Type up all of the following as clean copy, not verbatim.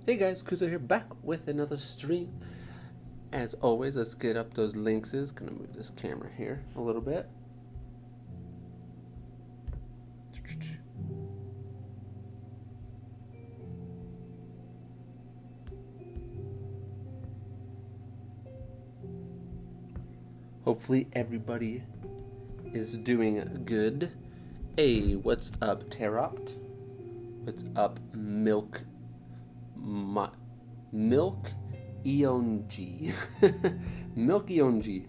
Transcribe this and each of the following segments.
Hey guys, Kuzo here, back with another stream. As always, let's get up those links. Gonna move this camera here a little bit. Hopefully everybody is doing good. Hey, what's up, Teropt? What's up, Milk Eonji? Milk Eonji.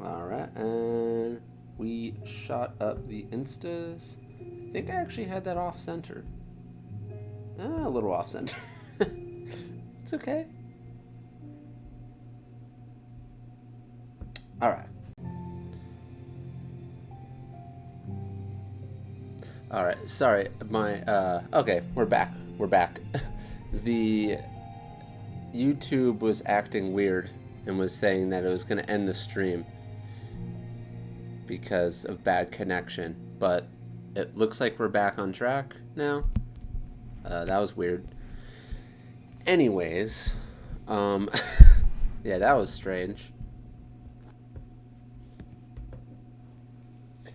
Alright, and we shot up the Instas. I think I actually had that off center. A little off center. It's okay. Alright. Alright, sorry, okay, we're back. The YouTube was acting weird and was saying that it was going to end the stream because of bad connection, but it looks like we're back on track now. That was weird. Anyways, yeah, that was strange.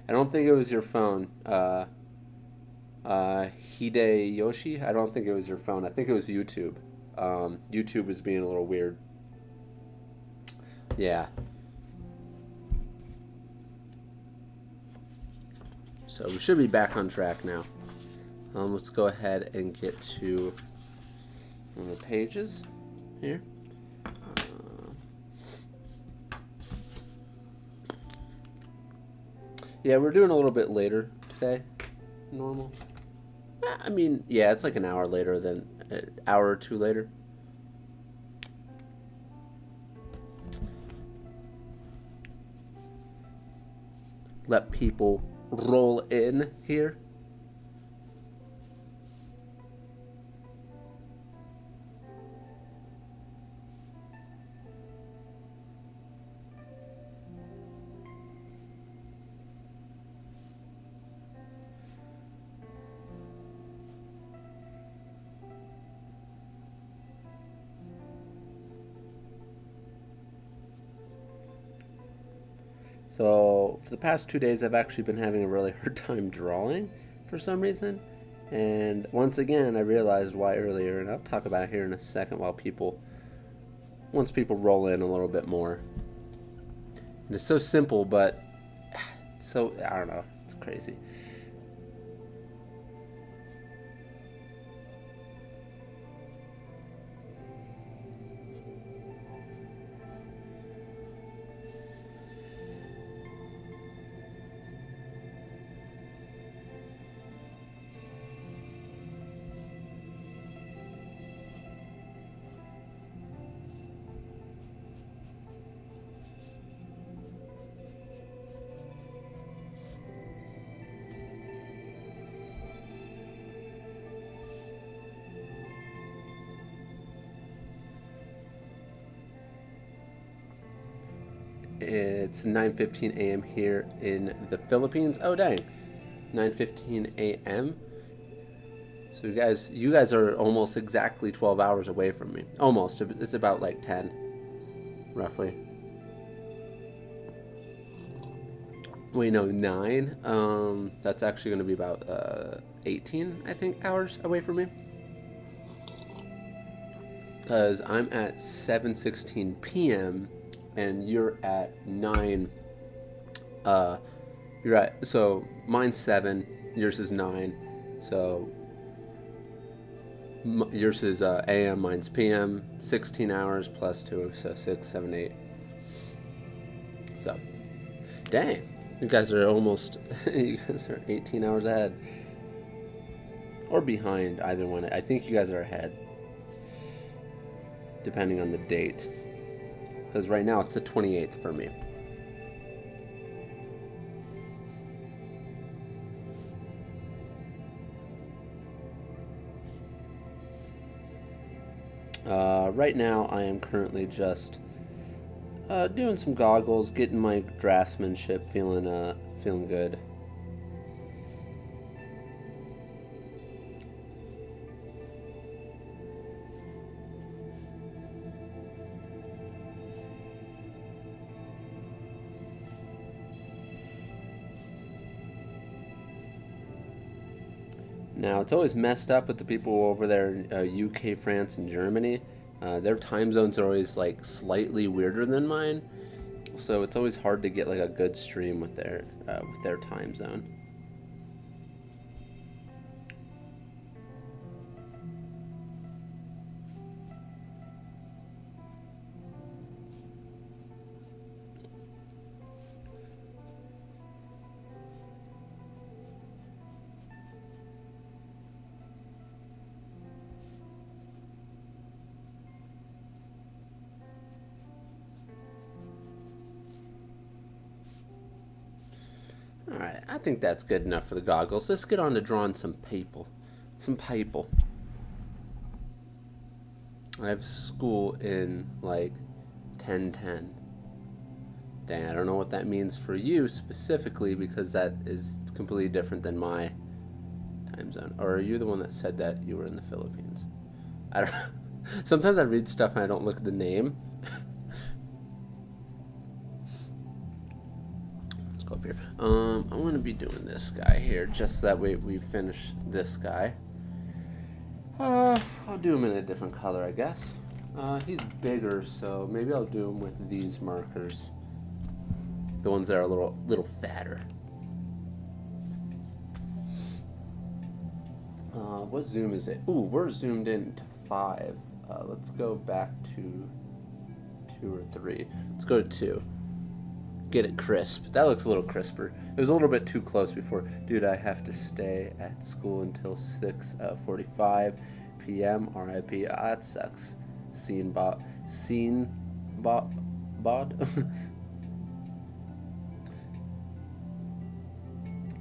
I don't think it was your phone, Hideyoshi. I don't think it was your phone. I think it was YouTube. YouTube was being a little weird. Yeah. So we should be back on track now. Let's go ahead and get to one of the pages here. Yeah, we're doing a little bit later today. Normal. I mean, yeah, it's like an hour later than an hour or two later. Let people roll in here. So for the past 2 days, I've actually been having a really hard time drawing for some reason. And once again, I realized why earlier, and I'll talk about it here in a second once people roll in a little bit more. And it's so simple, but so, I don't know, it's crazy. It's 9:15 a.m. here in the Philippines. Oh dang, 9:15 a.m. So you guys are almost exactly 12 hours away from me. Almost. It's about like 10, roughly. Wait, no, 9. That's actually going to be about 18, I think, hours away from me. Because I'm at 7:16 p.m. and you're at 9. So mine's 7, yours is 9. So yours is AM, mine's PM. 16 hours plus 2, so 6, 7, 8. So, dang, you guys are almost, you guys are 18 hours ahead. Or behind, either one. I think you guys are ahead, depending on the date. Because right now it's the 28th for me. Right now I am currently just doing some goggles, getting my draftsmanship, feeling good. Now, it's always messed up with the people over there in UK, France, and Germany. Their time zones are always like slightly weirder than mine, so it's always hard to get like a good stream with their time zone. Alright, I think that's good enough for the goggles. Let's get on to drawing some people. Some people. I have school in like 10:10. Dang, I don't know what that means for you specifically because that is completely different than my time zone. Or are you the one that said that you were in the Philippines? I don't know. Sometimes I read stuff and I don't look at the name. Let's go up here. I'm going to be doing this guy here just so that way we finish this guy. I'll do him in a different color, I guess. He's bigger, so maybe I'll do him with these markers. The ones that are a little fatter. What zoom is it? Ooh, we're zoomed in to 5. Let's go back to 2 or 3. Let's go to 2. Get it crisp. That looks a little crisper. It was a little bit too close before. Dude, I have to stay at school until 6:45 p.m. RIP. That sucks. Bod.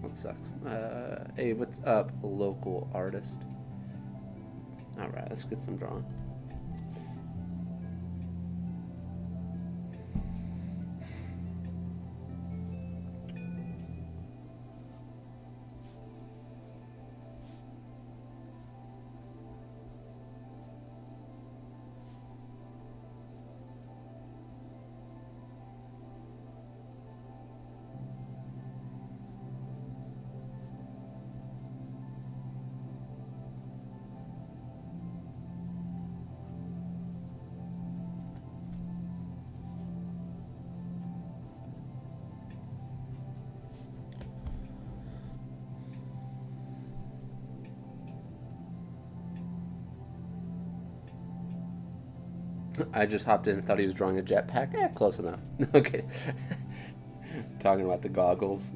That sucks. Hey, what's up, local artist? Alright, let's get some drawing. I just hopped in and thought he was drawing a jetpack. Yeah, close enough. Okay. Talking about the goggles.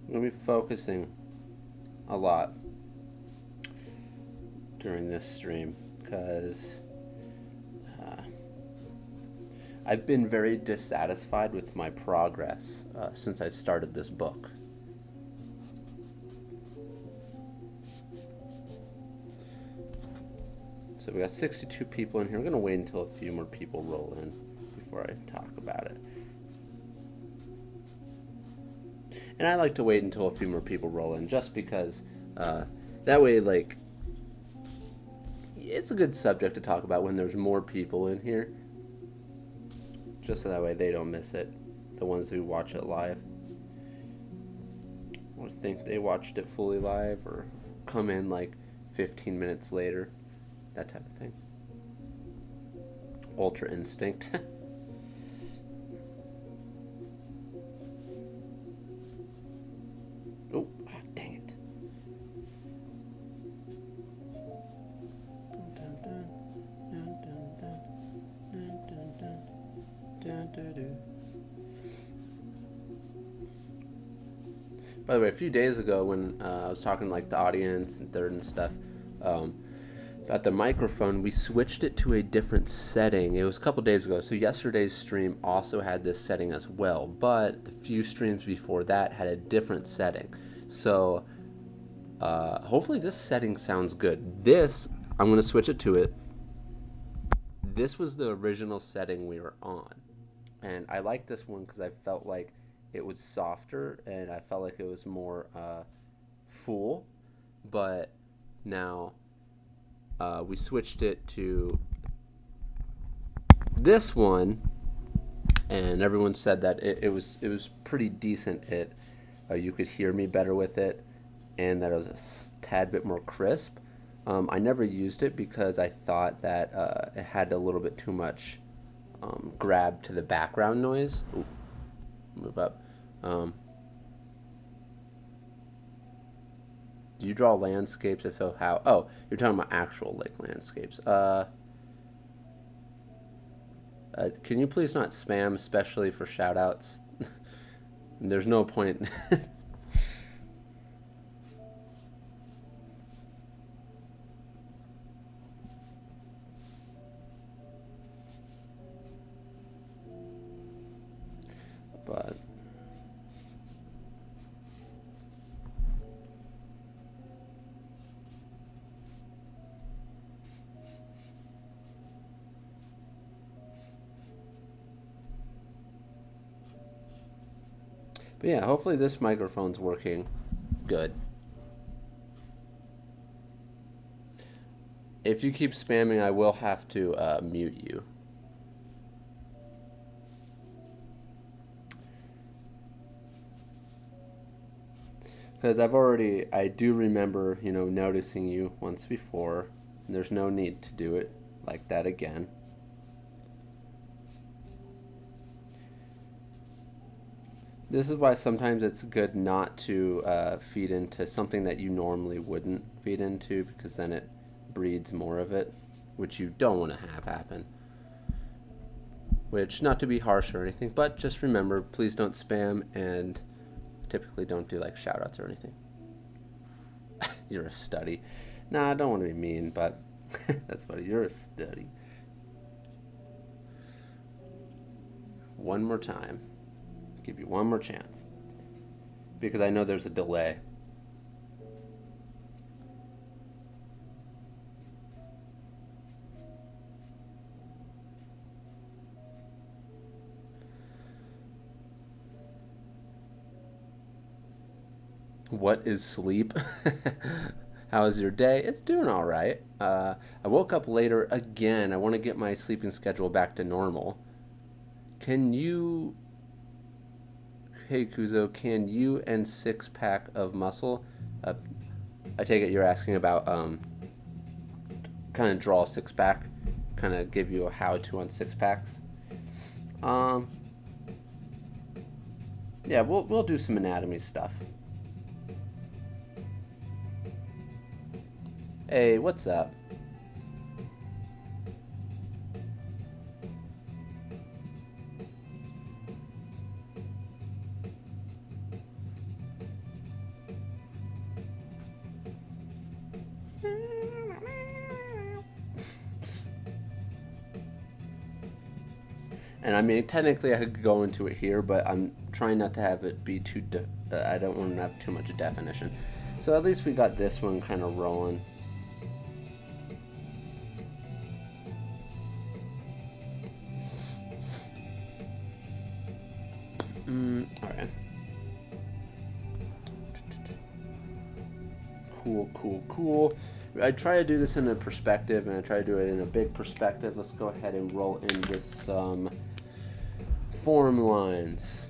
I'm going to be focusing a lot during this stream because I've been very dissatisfied with my progress since I've started this book. So we got 62 people in here. We're going to wait until a few more people roll in before I talk about it. And I like to wait until a few more people roll in just because that way, like, it's a good subject to talk about when there's more people in here. Just so that way they don't miss it, the ones who watch it live. Or think they watched it fully live or come in like 15 minutes later. That type of thing. Ultra Instinct. By the way, a few days ago when I was talking to like the audience and third and stuff about the microphone, we switched it to a different setting. It was a couple days ago. So yesterday's stream also had this setting as well, but the few streams before that had a different setting. So hopefully this setting sounds good. This, I'm going to switch it to it. This was the original setting we were on. And I like this one because I felt like it was softer and I felt like it was more full. But now we switched it to this one, and everyone said that it was pretty decent. You could hear me better with it, and that it was a tad bit more crisp. I never used it because I thought that it had a little bit too much grab to the background noise. Ooh, move up. Do you draw landscapes? If so, how? Oh, you're talking about actual like landscapes. Can you please not spam, especially for shoutouts? There's no point. But yeah, hopefully this microphone's working good. If you keep spamming, I will have to mute you. Because I do remember, noticing you once before. There's no need to do it like that again. This is why sometimes it's good not to feed into something that you normally wouldn't feed into, because then it breeds more of it, which you don't want to have happen. Which, not to be harsh or anything, but just remember, please don't spam, and typically don't do like shoutouts or anything. You're a study. Nah, I don't want to be mean, but that's funny. You're a study. One more time. Give you one more chance. Because I know there's a delay. What is sleep? How is your day? It's doing all right. I woke up later again. I want to get my sleeping schedule back to normal. Can you... Hey Kuzo, can you and 6-pack of muscle? I take it you're asking about kind of draw a 6-pack, kind of give you a how-to on 6-packs. Yeah, we'll do some anatomy stuff. Hey, what's up? And I mean, technically I could go into it here, but I'm trying not to have it be too, I don't want to have too much definition. So at least we got this one kind of rolling. Alright. Cool. I try to do this in a perspective, and I try to do it in a big perspective. Let's go ahead and roll in with some form lines.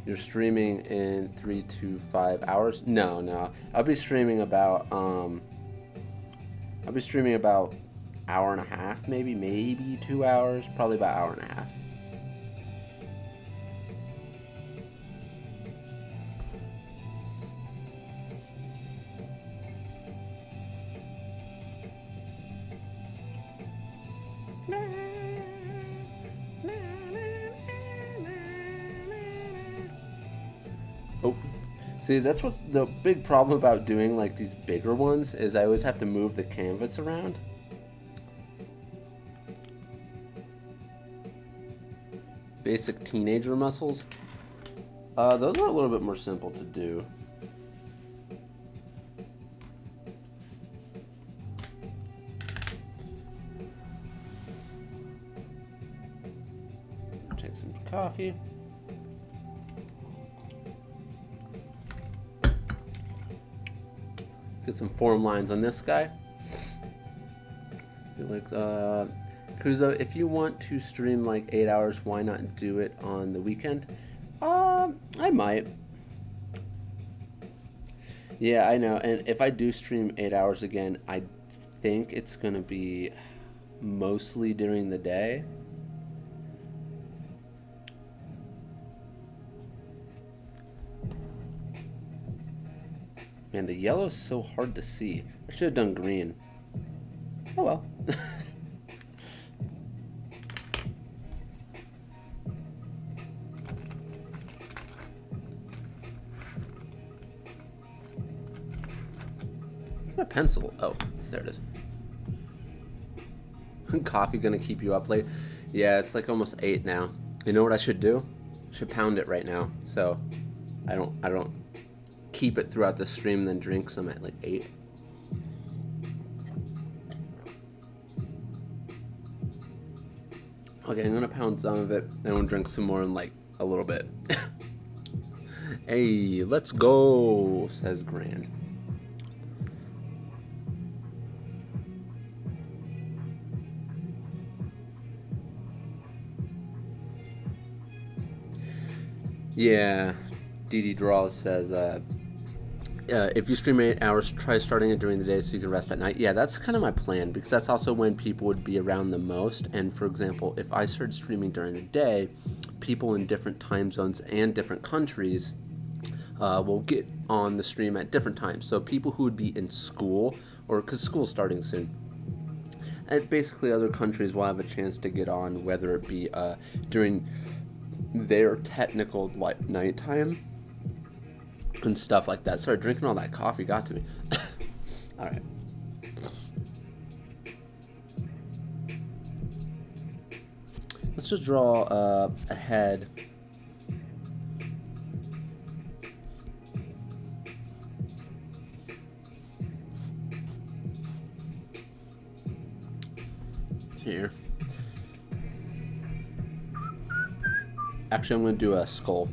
You're streaming in 3 to 5 hours? No. I'll be streaming about hour and a half, maybe 2 hours, probably about hour and a half. See, that's what's the big problem about doing like these bigger ones is I always have to move the canvas around. Basic teenager muscles. Those are a little bit more simple to do. Take some coffee. Get some form lines on this guy. Like, Kuzo, if you want to stream like 8 hours, why not do it on the weekend? I might. Yeah, I know. And if I do stream 8 hours again, I think it's gonna be mostly during the day. Man, the yellow's so hard to see. I should have done green. Oh well. Where's my pencil? Oh, there it is. Coffee gonna keep you up late? Yeah, it's like almost 8 now. You know what I should do? I should pound it right now. So I don't keep it throughout the stream and then drink some at like 8. Okay, I'm gonna pound some of it and I'm gonna drink some more in like a little bit. Hey, let's go, says Grand. Yeah, DD Draws says, if you stream 8 hours, try starting it during the day so you can rest at night. Yeah, that's kind of my plan because that's also when people would be around the most. And for example, if I started streaming during the day, people in different time zones and different countries will get on the stream at different times. So people who would be in school, or because school's starting soon, and basically other countries will have a chance to get on, whether it be during their technical like nighttime and stuff like that. Sorry, drinking all that coffee got to me. All right. Let's just draw a head. Here. Actually, I'm going to do a skull.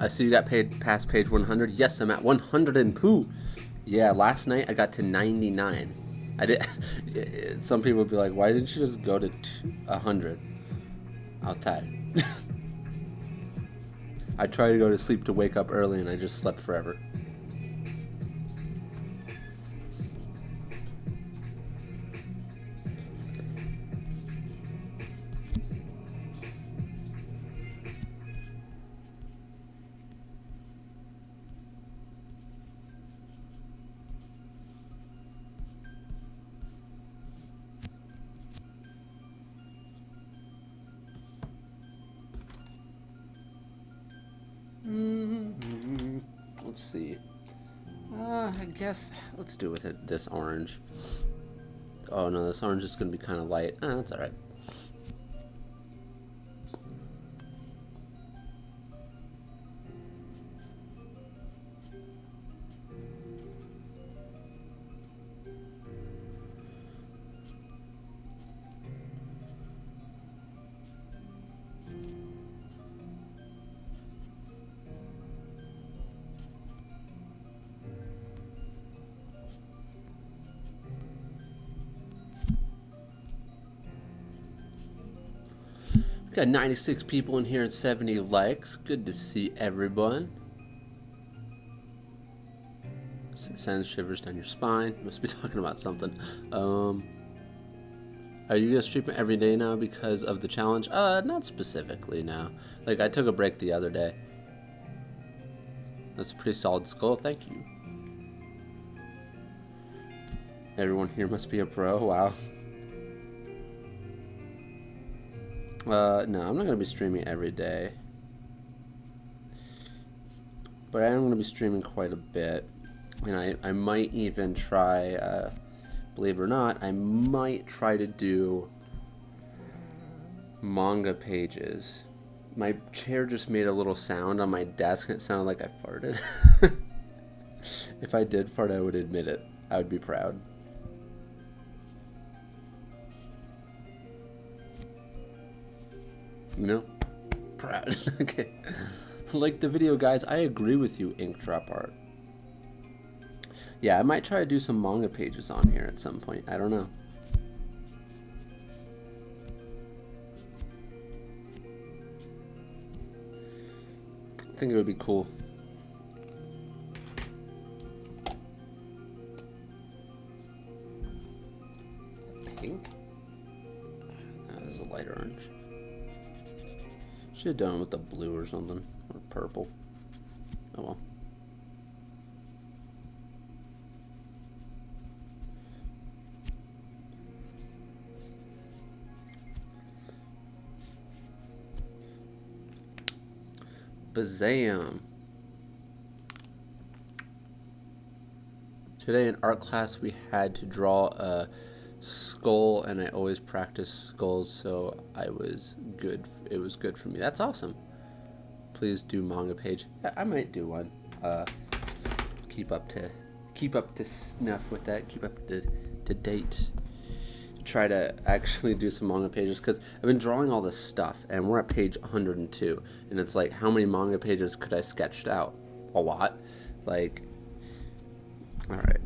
I see you got paid past page 100. Yes, I'm at 102. Yeah, last night I got to 99. I did. Some people would be like, "Why didn't you just go to 100?" I was tired. I tried to go to sleep to wake up early, and I just slept forever. Let's see. I guess let's do with it this orange. Oh no, this orange is going to be kind of light. That's all right. Got 96 people in here and 70 likes. Good to see everyone. Sends shivers down your spine. Must be talking about something. Are you gonna stream every day now because of the challenge? Not specifically, no. Like, I took a break the other day. That's a pretty solid skull, thank you. Everyone here must be a pro, wow. No, I'm not gonna be streaming every day. But I am gonna be streaming quite a bit. And I might even try, believe it or not, I might try to do manga pages. My chair just made a little sound on my desk and it sounded like I farted. If I did fart, I would admit it. I would be proud. No? Proud. Okay. Like the video, guys. I agree with you, Ink Drop Art. Yeah, I might try to do some manga pages on here at some point. I don't know. I think it would be cool. Pink? No, this is a light orange. Should have done it with the blue or something. Or purple. Oh well. Bazam. Today in art class we had to draw a skull, and I always practice skulls, so I was good. It was good for me. That's awesome. Please do manga page. Yeah, I might do one. Keep up to snuff with that. Keep up to date. Try to actually do some manga pages, because I've been drawing all this stuff and we're at page 102, and it's like, how many manga pages could I sketched out? A lot. Like, all right.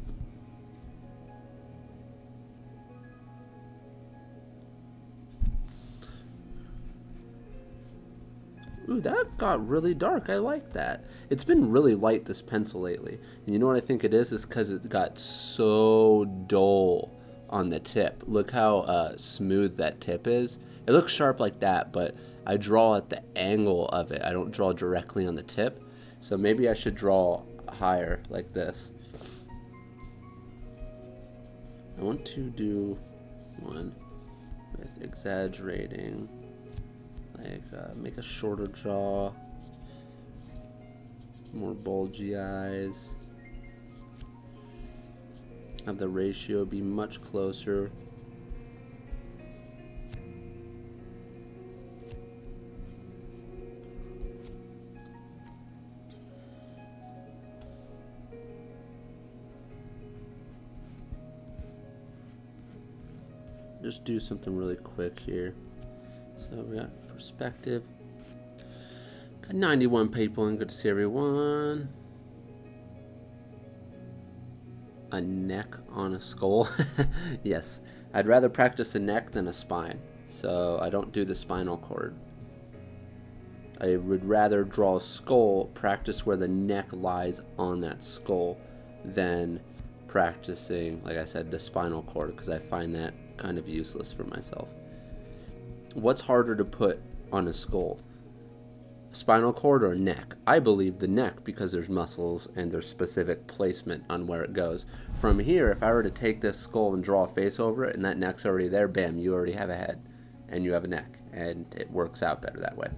Ooh, that got really dark. I like that. It's been really light, this pencil, lately. And you know what I think it is? It's because it got so dull on the tip. Look how smooth that tip is. It looks sharp like that, but I draw at the angle of it. I don't draw directly on the tip. So maybe I should draw higher, like this. I want to do one with exaggerating. Like, make a shorter jaw, more bulgy eyes, have the ratio be much closer. Just do something really quick here. So we got perspective. Got 91 people, and good to see everyone. A neck on a skull. Yes, I'd rather practice a neck than a spine, so I don't do the spinal cord. I would rather draw a skull, practice where the neck lies on that skull, than practicing, like I said, the spinal cord, because I find that kind of useless for myself. What's harder to put on a skull? Spinal cord or neck? I believe the neck, because there's muscles and there's specific placement on where it goes. From here, if I were to take this skull and draw a face over it and that neck's already there, bam, you already have a head and you have a neck, and it works out better that way.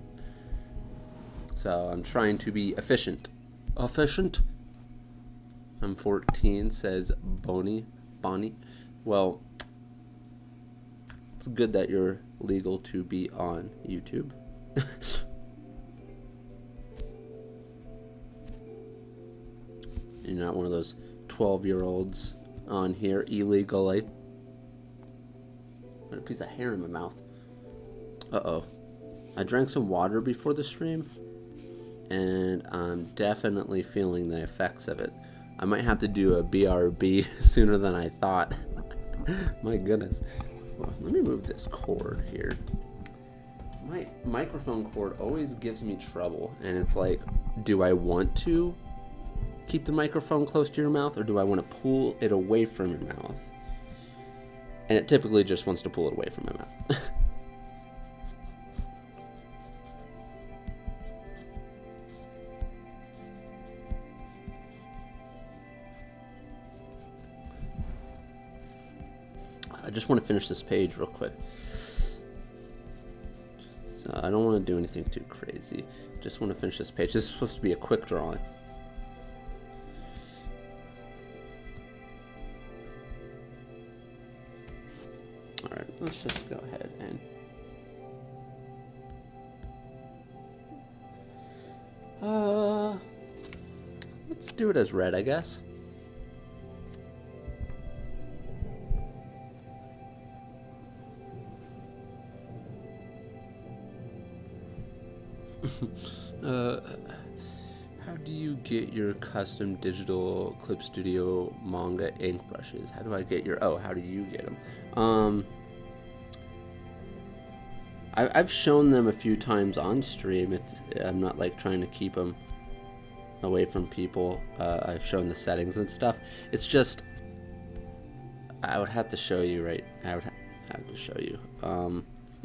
So I'm trying to be efficient. Efficient? I'm 14, says Bonnie. Well, it's good that you're legal to be on YouTube. You're not one of those 12-year-olds on here illegally. Got a piece of hair in my mouth. Uh-oh. I drank some water before the stream, and I'm definitely feeling the effects of it. I might have to do a BRB sooner than I thought. My goodness. Well, let me move this cord here. My microphone cord always gives me trouble, and it's like, do I want to keep the microphone close to your mouth, or do I want to pull it away from your mouth? And it typically just wants to pull it away from my mouth. I just want to finish this page real quick. So I don't want to do anything too crazy. Just want to finish this page. This is supposed to be a quick drawing. Alright, let's just go ahead and let's do it as red, I guess. How do you get your custom digital Clip Studio manga ink brushes? How do I get your... Oh, how do you get them? I've shown them a few times on stream. I'm not like trying to keep them away from people. I've shown the settings and stuff. It's just... I would have to show you, right? I would have to show you.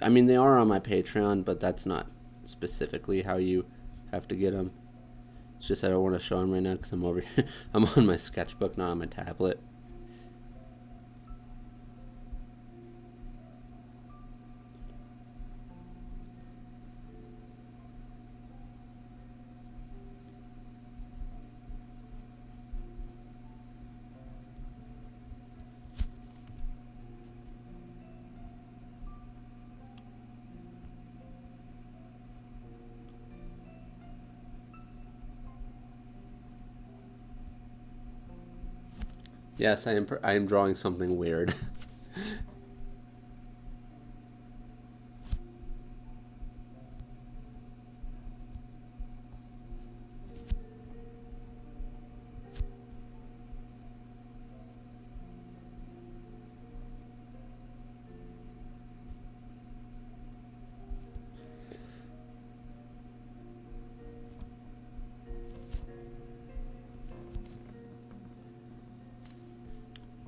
I mean, they are on my Patreon, but that's not specifically how you have to get them. It's just I don't want to show them right now because I'm over here. I'm on my sketchbook, not on my tablet. Yes, I am drawing something weird.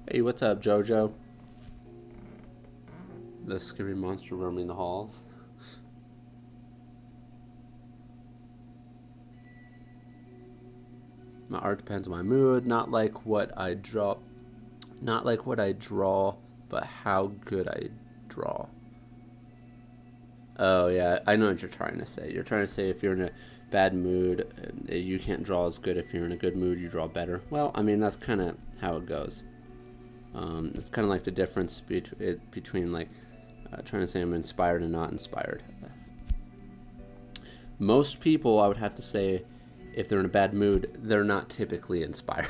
Hey, what's up, Jojo? The scary monster roaming the halls. My art depends on my mood, not like what I draw, but how good I draw. Oh yeah, I know what you're trying to say. You're trying to say if you're in a bad mood, you can't draw as good. If you're in a good mood, you draw better. Well, I mean, that's kind of how it goes. It's kind of like the difference between like trying to say I'm inspired and not inspired. Most people, I would have to say, if they're in a bad mood, they're not typically inspired.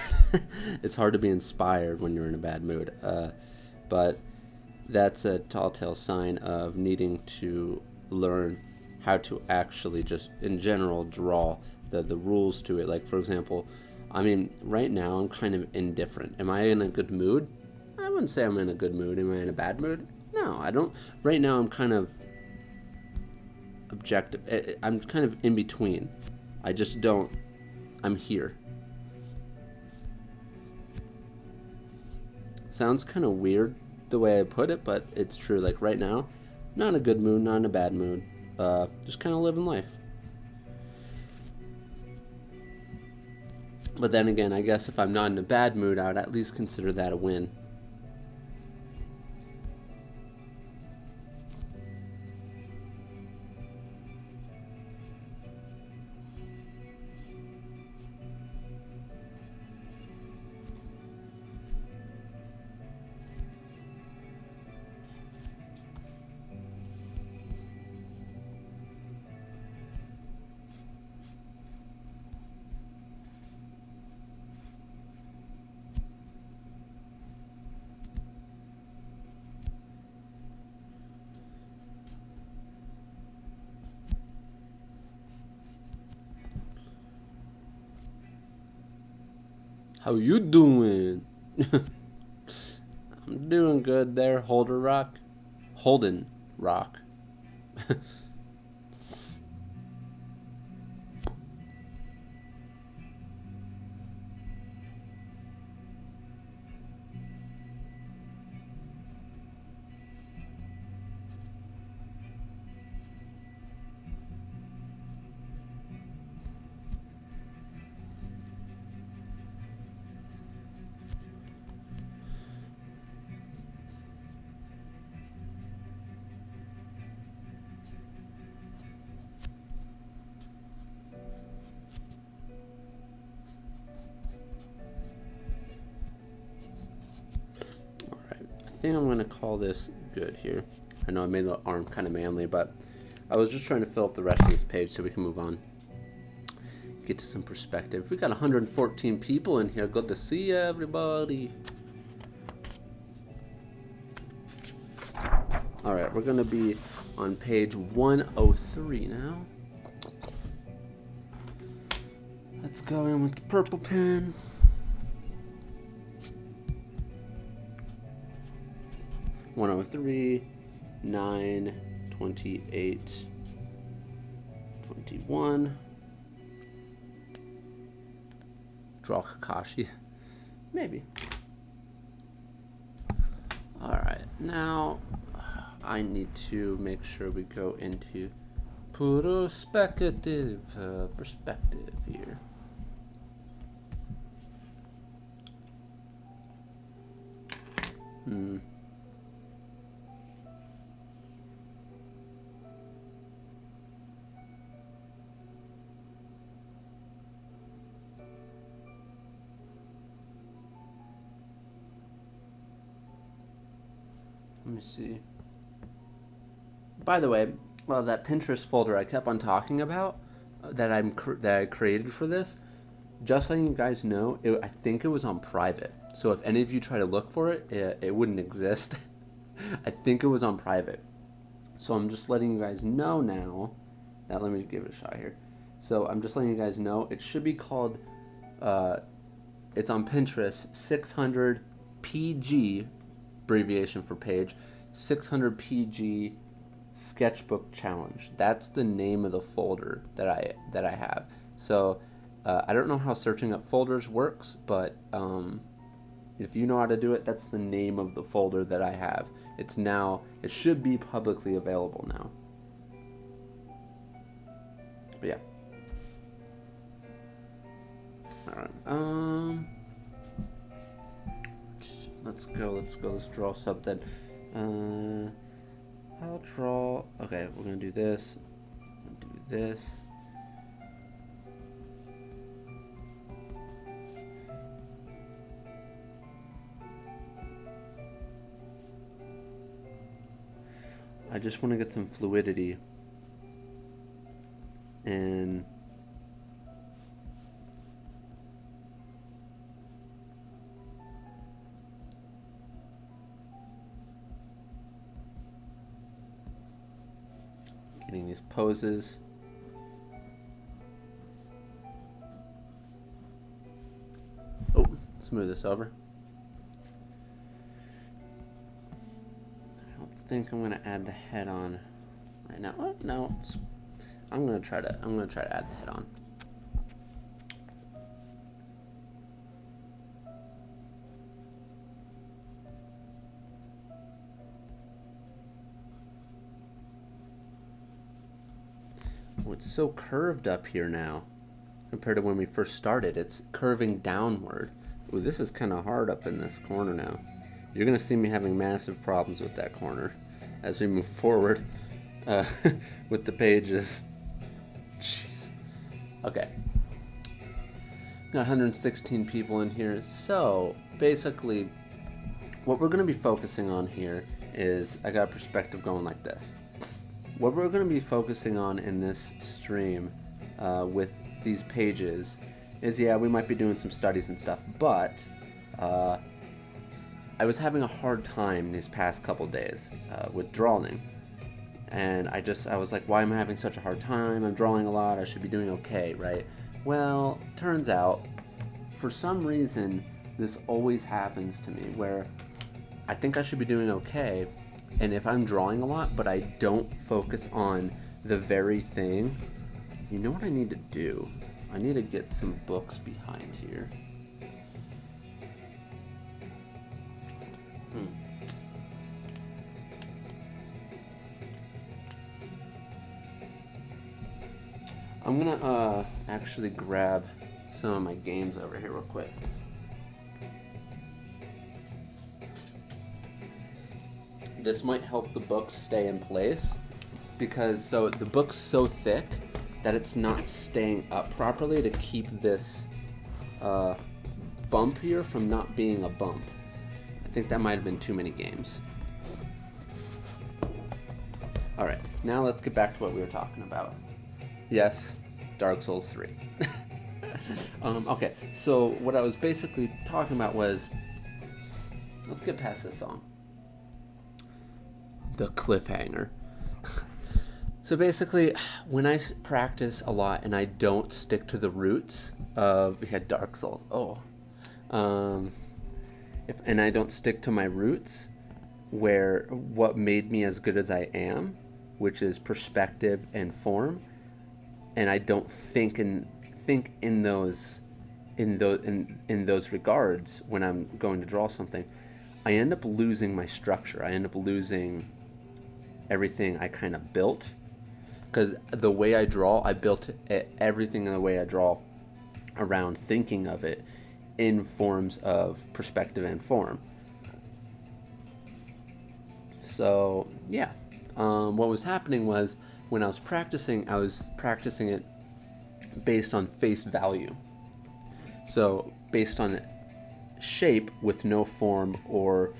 It's hard to be inspired when you're in a bad mood. But that's a telltale sign of needing to learn how to actually just, in general, draw the rules to it. Like, for example, I mean, right now I'm kind of indifferent. Am I in a good mood? I wouldn't say I'm in a good mood. Am I in a bad mood? No, I don't. Right now I'm kind of objective. I'm kind of in between. I just don't. I'm here. Sounds kind of weird the way I put it, but it's true. Like right now, not in a good mood, not in a bad mood. Just kind of living life. But then again, I guess if I'm not in a bad mood, I would at least consider that a win. How you doing? I'm doing good there, Holden Rock. think I'm gonna call this good here. I know I made the arm kind of manly, but I was just trying to fill up the rest of this page so we can move on. Get to some perspective. We got 114 people in here. Good to see everybody. All right, we're gonna be on page 103 now. Let's go in with the purple pen. One oh three, 9, 28, 21. Draw Kakashi. Maybe. Alright, now I need to make sure we go into perspective here. Let me see. By the way, that Pinterest folder I kept on talking about that I created for this, just letting you guys know, I think it was on private. So if any of you try to look for it, it wouldn't exist. I think it was on private. So I'm just letting you guys know now. Let me give it a shot here. So I'm just letting you guys know it should be called. It's on Pinterest. 600 PG. Abbreviation for page, 600 PG Sketchbook Challenge. That's the name of the folder that I have. So I don't know how searching up folders works, but if you know how to do it, that's the name of the folder that I have. It should be publicly available now. But yeah. All right. Let's draw something. I'll draw. Okay, we're gonna do this. Do this. I just want to get some fluidity and getting these poses. Oh, smooth this over. I don't think I'm going to add the head on right now. Oh, no. I'm going to try to add the head on. Oh, it's so curved up here now compared to when we first started. It's curving downward. Ooh, this is kind of hard up in this corner now. You're going to see me having massive problems with that corner as we move forward with the pages. Jeez. Okay. Got 116 people in here. So basically, what we're going to be focusing on here is, I got a perspective going like this. What we're going to be focusing on in this stream with these pages is, yeah, we might be doing some studies and stuff, but I was having a hard time these past couple days with drawing. And I was like, why am I having such a hard time? I'm drawing a lot. I should be doing okay, right? Well, turns out, for some reason, this always happens to me where I think I should be doing okay. And if I'm drawing a lot, but I don't focus on the very thing, you know what I need to do? I need to get some books behind here. I'm gonna actually grab some of my games over here real quick. This might help the book stay in place because the book's so thick that it's not staying up properly to keep this bump here from not being a bump. I think that might have been too many games. Alright, now let's get back to what we were talking about. Yes, Dark Souls 3. Okay, so what I was basically talking about was, let's get past this song. The cliffhanger. So basically, when I practice a lot and I don't stick to the roots of Dark Souls, and I don't stick to my roots, where what made me as good as I am, which is perspective and form, and I don't think in those regards when I'm going to draw something, I end up losing my structure. I end up losing everything I kind of built, because the way I draw, I built everything in the way I draw around thinking of it in forms of perspective and form. So yeah, what was happening was, when I was practicing it based on face value. So based on shape with no form, or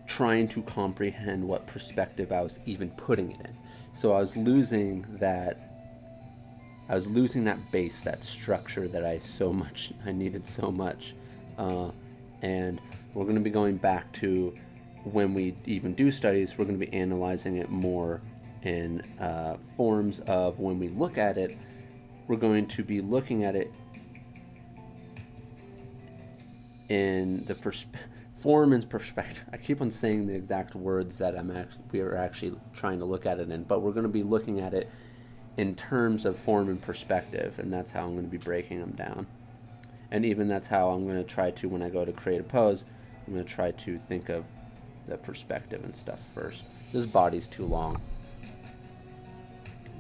trying to comprehend what perspective I was even putting it in. So I was losing that base, that structure that I needed so much. And we're going to be going back to, when we even do studies, we're going to be analyzing it more in forms of, when we look at it, we're going to be looking at it in the form and perspective. I keep on saying the exact words that we are actually trying to look at it in, but we're going to be looking at it in terms of form and perspective, and that's how I'm going to be breaking them down. And even that's how I'm going to try to, when I go to create a pose, I'm going to try to think of the perspective and stuff first. This body's too long.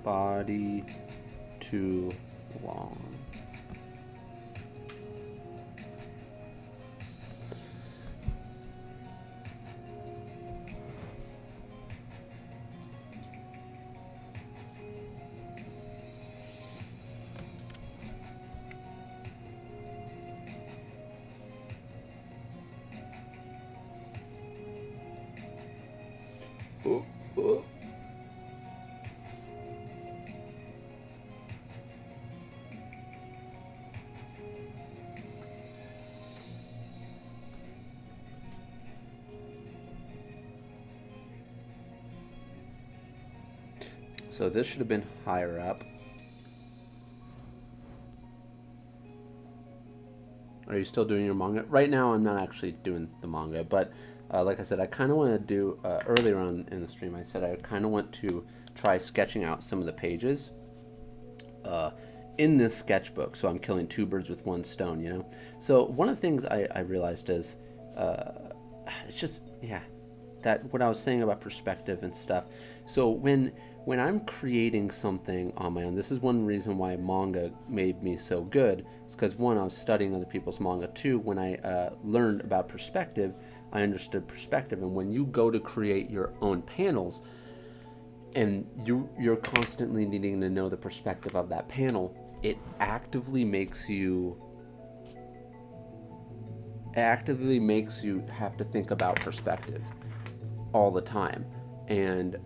Body too long. Oh, oh. So this should have been higher up. Are you still doing your manga? Right now I'm not actually doing the manga, but like I said, I kind of want to do, earlier on in the stream, I said I kind of want to try sketching out some of the pages in this sketchbook, so I'm killing two birds with one stone, you know? So one of the things I realized is, it's just, yeah, that what I was saying about perspective and stuff. So when I'm creating something on my own, this is one reason why manga made me so good. It's because, one, I was studying other people's manga. Two, when I learned about perspective, I understood perspective. And when you go to create your own panels, and you're constantly needing to know the perspective of that panel, it actively makes you have to think about perspective all the time. And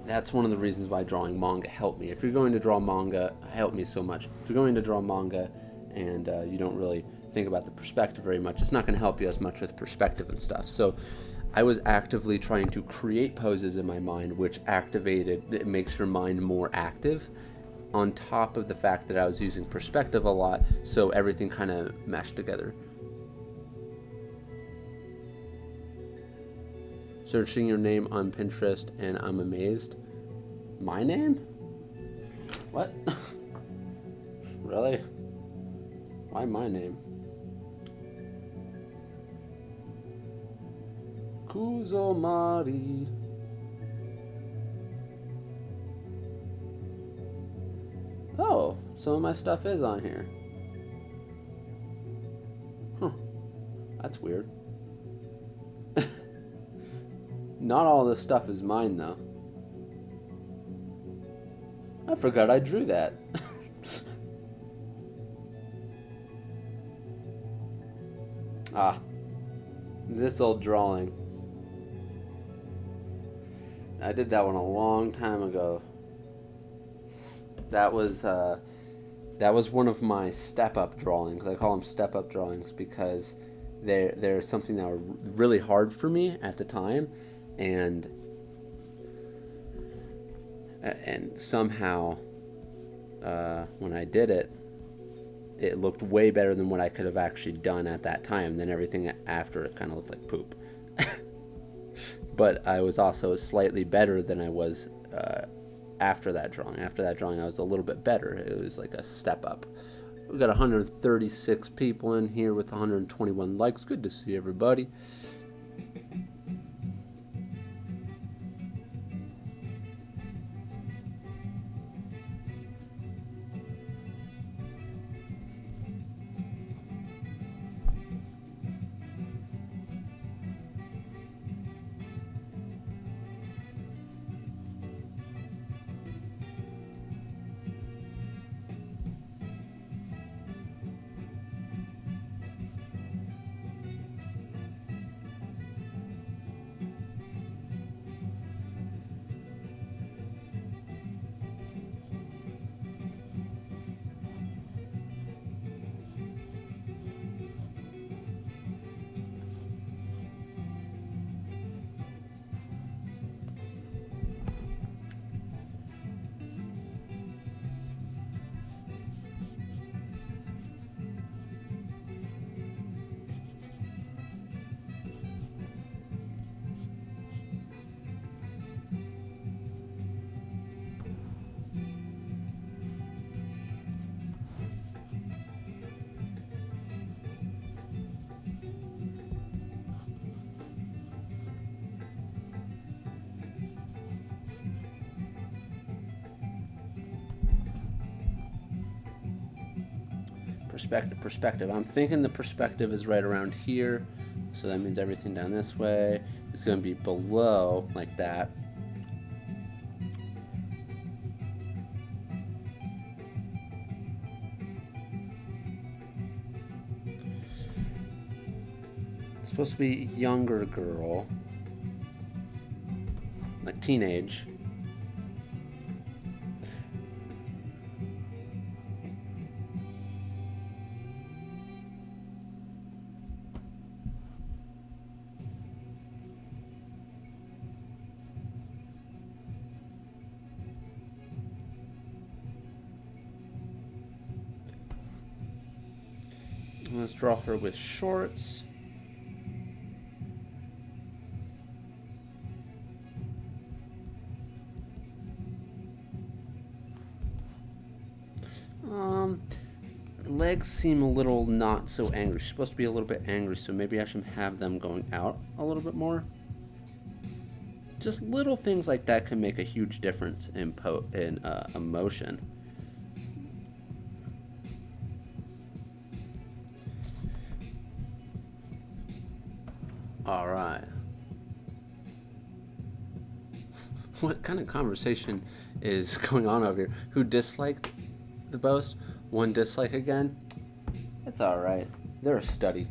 that's one of the reasons why drawing manga helped me. If you're going to draw manga, it helped me so much. If you're going to draw manga and you don't really think about the perspective very much, it's not going to help you as much with perspective and stuff. So I was actively trying to create poses in my mind, which it makes your mind more active, on top of the fact that I was using perspective a lot, so everything kind of meshed together. Searching your name on Pinterest and I'm amazed. My name? What? Really? Why my name? Kuzomari. Oh, some of my stuff is on here. Huh. That's weird. Not all this stuff is mine, though. I forgot I drew that. Ah, This old drawing. I did that one a long time ago. That was one of my step-up drawings. I call them step-up drawings because they're something that were really hard for me at the time, and somehow when I did it, it looked way better than what I could have actually done at that time. Then everything after it kind of looked like poop. But I was also slightly better than I was after that drawing. After that drawing, I was a little bit better. It was like a step up. We got 136 people in here with 121 likes. Good to see everybody. Perspective. I'm thinking the perspective is right around here, so that means everything down this way is going to be below, like that. It's supposed to be younger girl, like teenage. Let's draw her with shorts. Legs seem a little not so angry. She's supposed to be a little bit angry, so maybe I should have them going out a little bit more. Just little things like that can make a huge difference in emotion. All right. What kind of conversation is going on over here? Who disliked the post? One dislike again? It's all right. They're a study.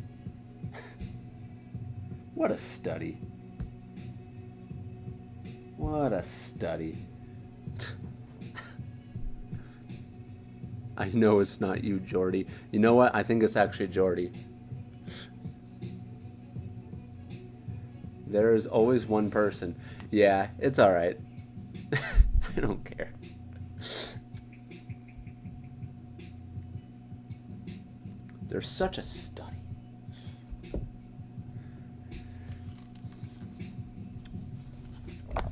What a study. What a study. I know it's not you, Jordy. You know what? I think it's actually Jordy. There is always one person. Yeah, it's all right. I don't care. They're such a study.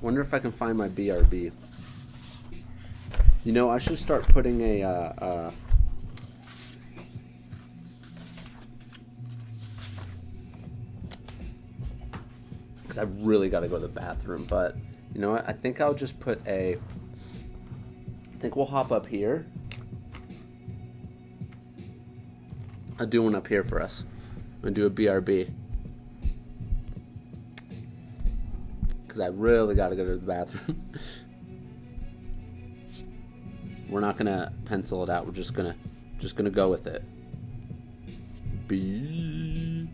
Wonder if I can find my BRB. You know, I should start putting a because I really got to go to the bathroom. But you know what? I think I'll just put I think we'll hop up here. I'll do one up here for us. I'm going to do a BRB. Because I really got to go to the bathroom. We're not going to pencil it out. We're just going to go with it. B.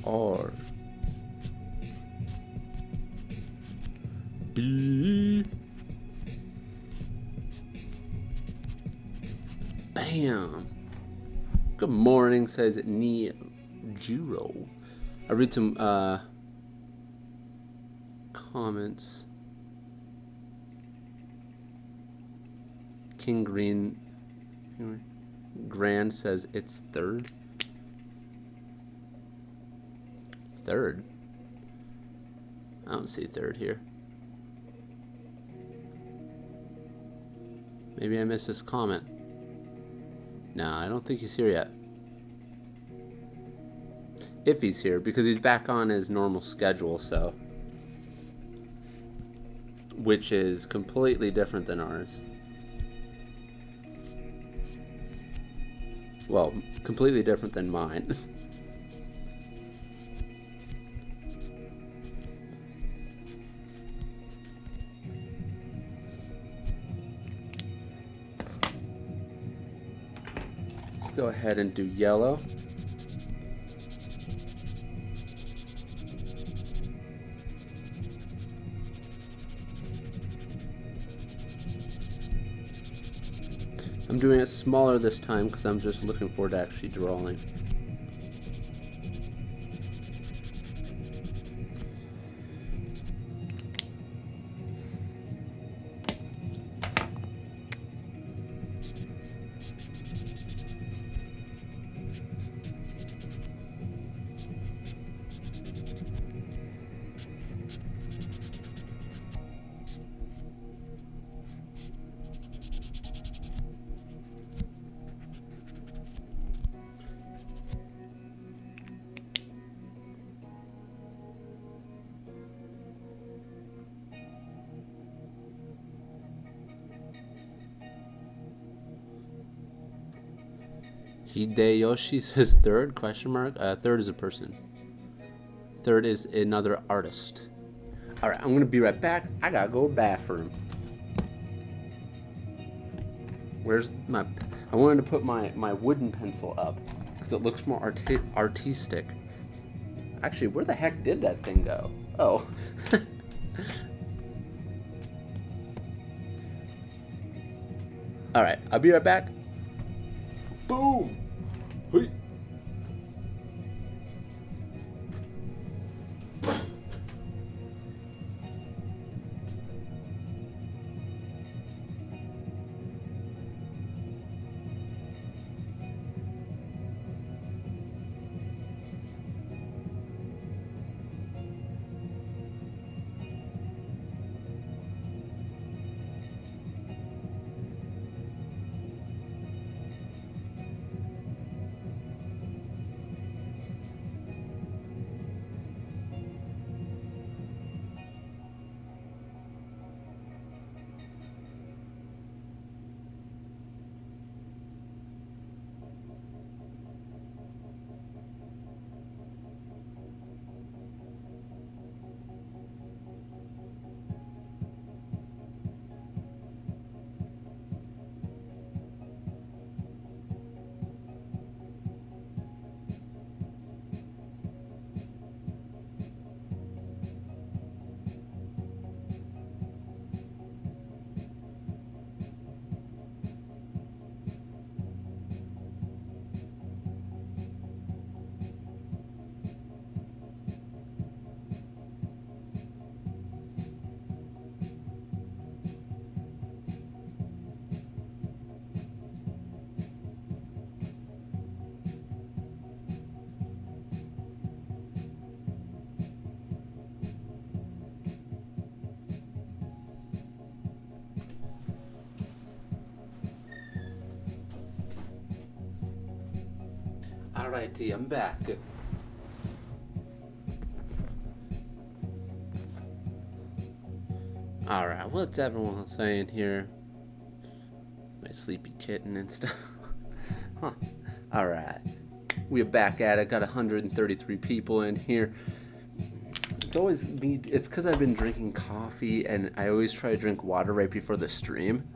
R B. Bam. Good morning, says Ni Juro. I read some comments. King Green Grand says it's third. Third? I don't see third here. Maybe I missed his comment. No, I don't think he's here yet. If he's here, because he's back on his normal schedule, so. Which is completely different than ours. Well, completely different than mine. Let's go ahead and do yellow. I'm doing it smaller this time because I'm just looking forward to actually drawing. Hideyoshi says third, question mark. Third is a person. Third is another artist. Alright, I'm gonna be right back. I gotta go to the bathroom. Where's my... I wanted to put my wooden pencil up because it looks more artistic. Actually, where the heck did that thing go? Oh. Alright, I'll be right back. Boom! Hey. Alrighty, I'm back. Alright, what's everyone saying here? My sleepy kitten and stuff. Huh. Alright. We're back at it. Got 133 people in here. It's always me. It's because I've been drinking coffee and I always try to drink water right before the stream.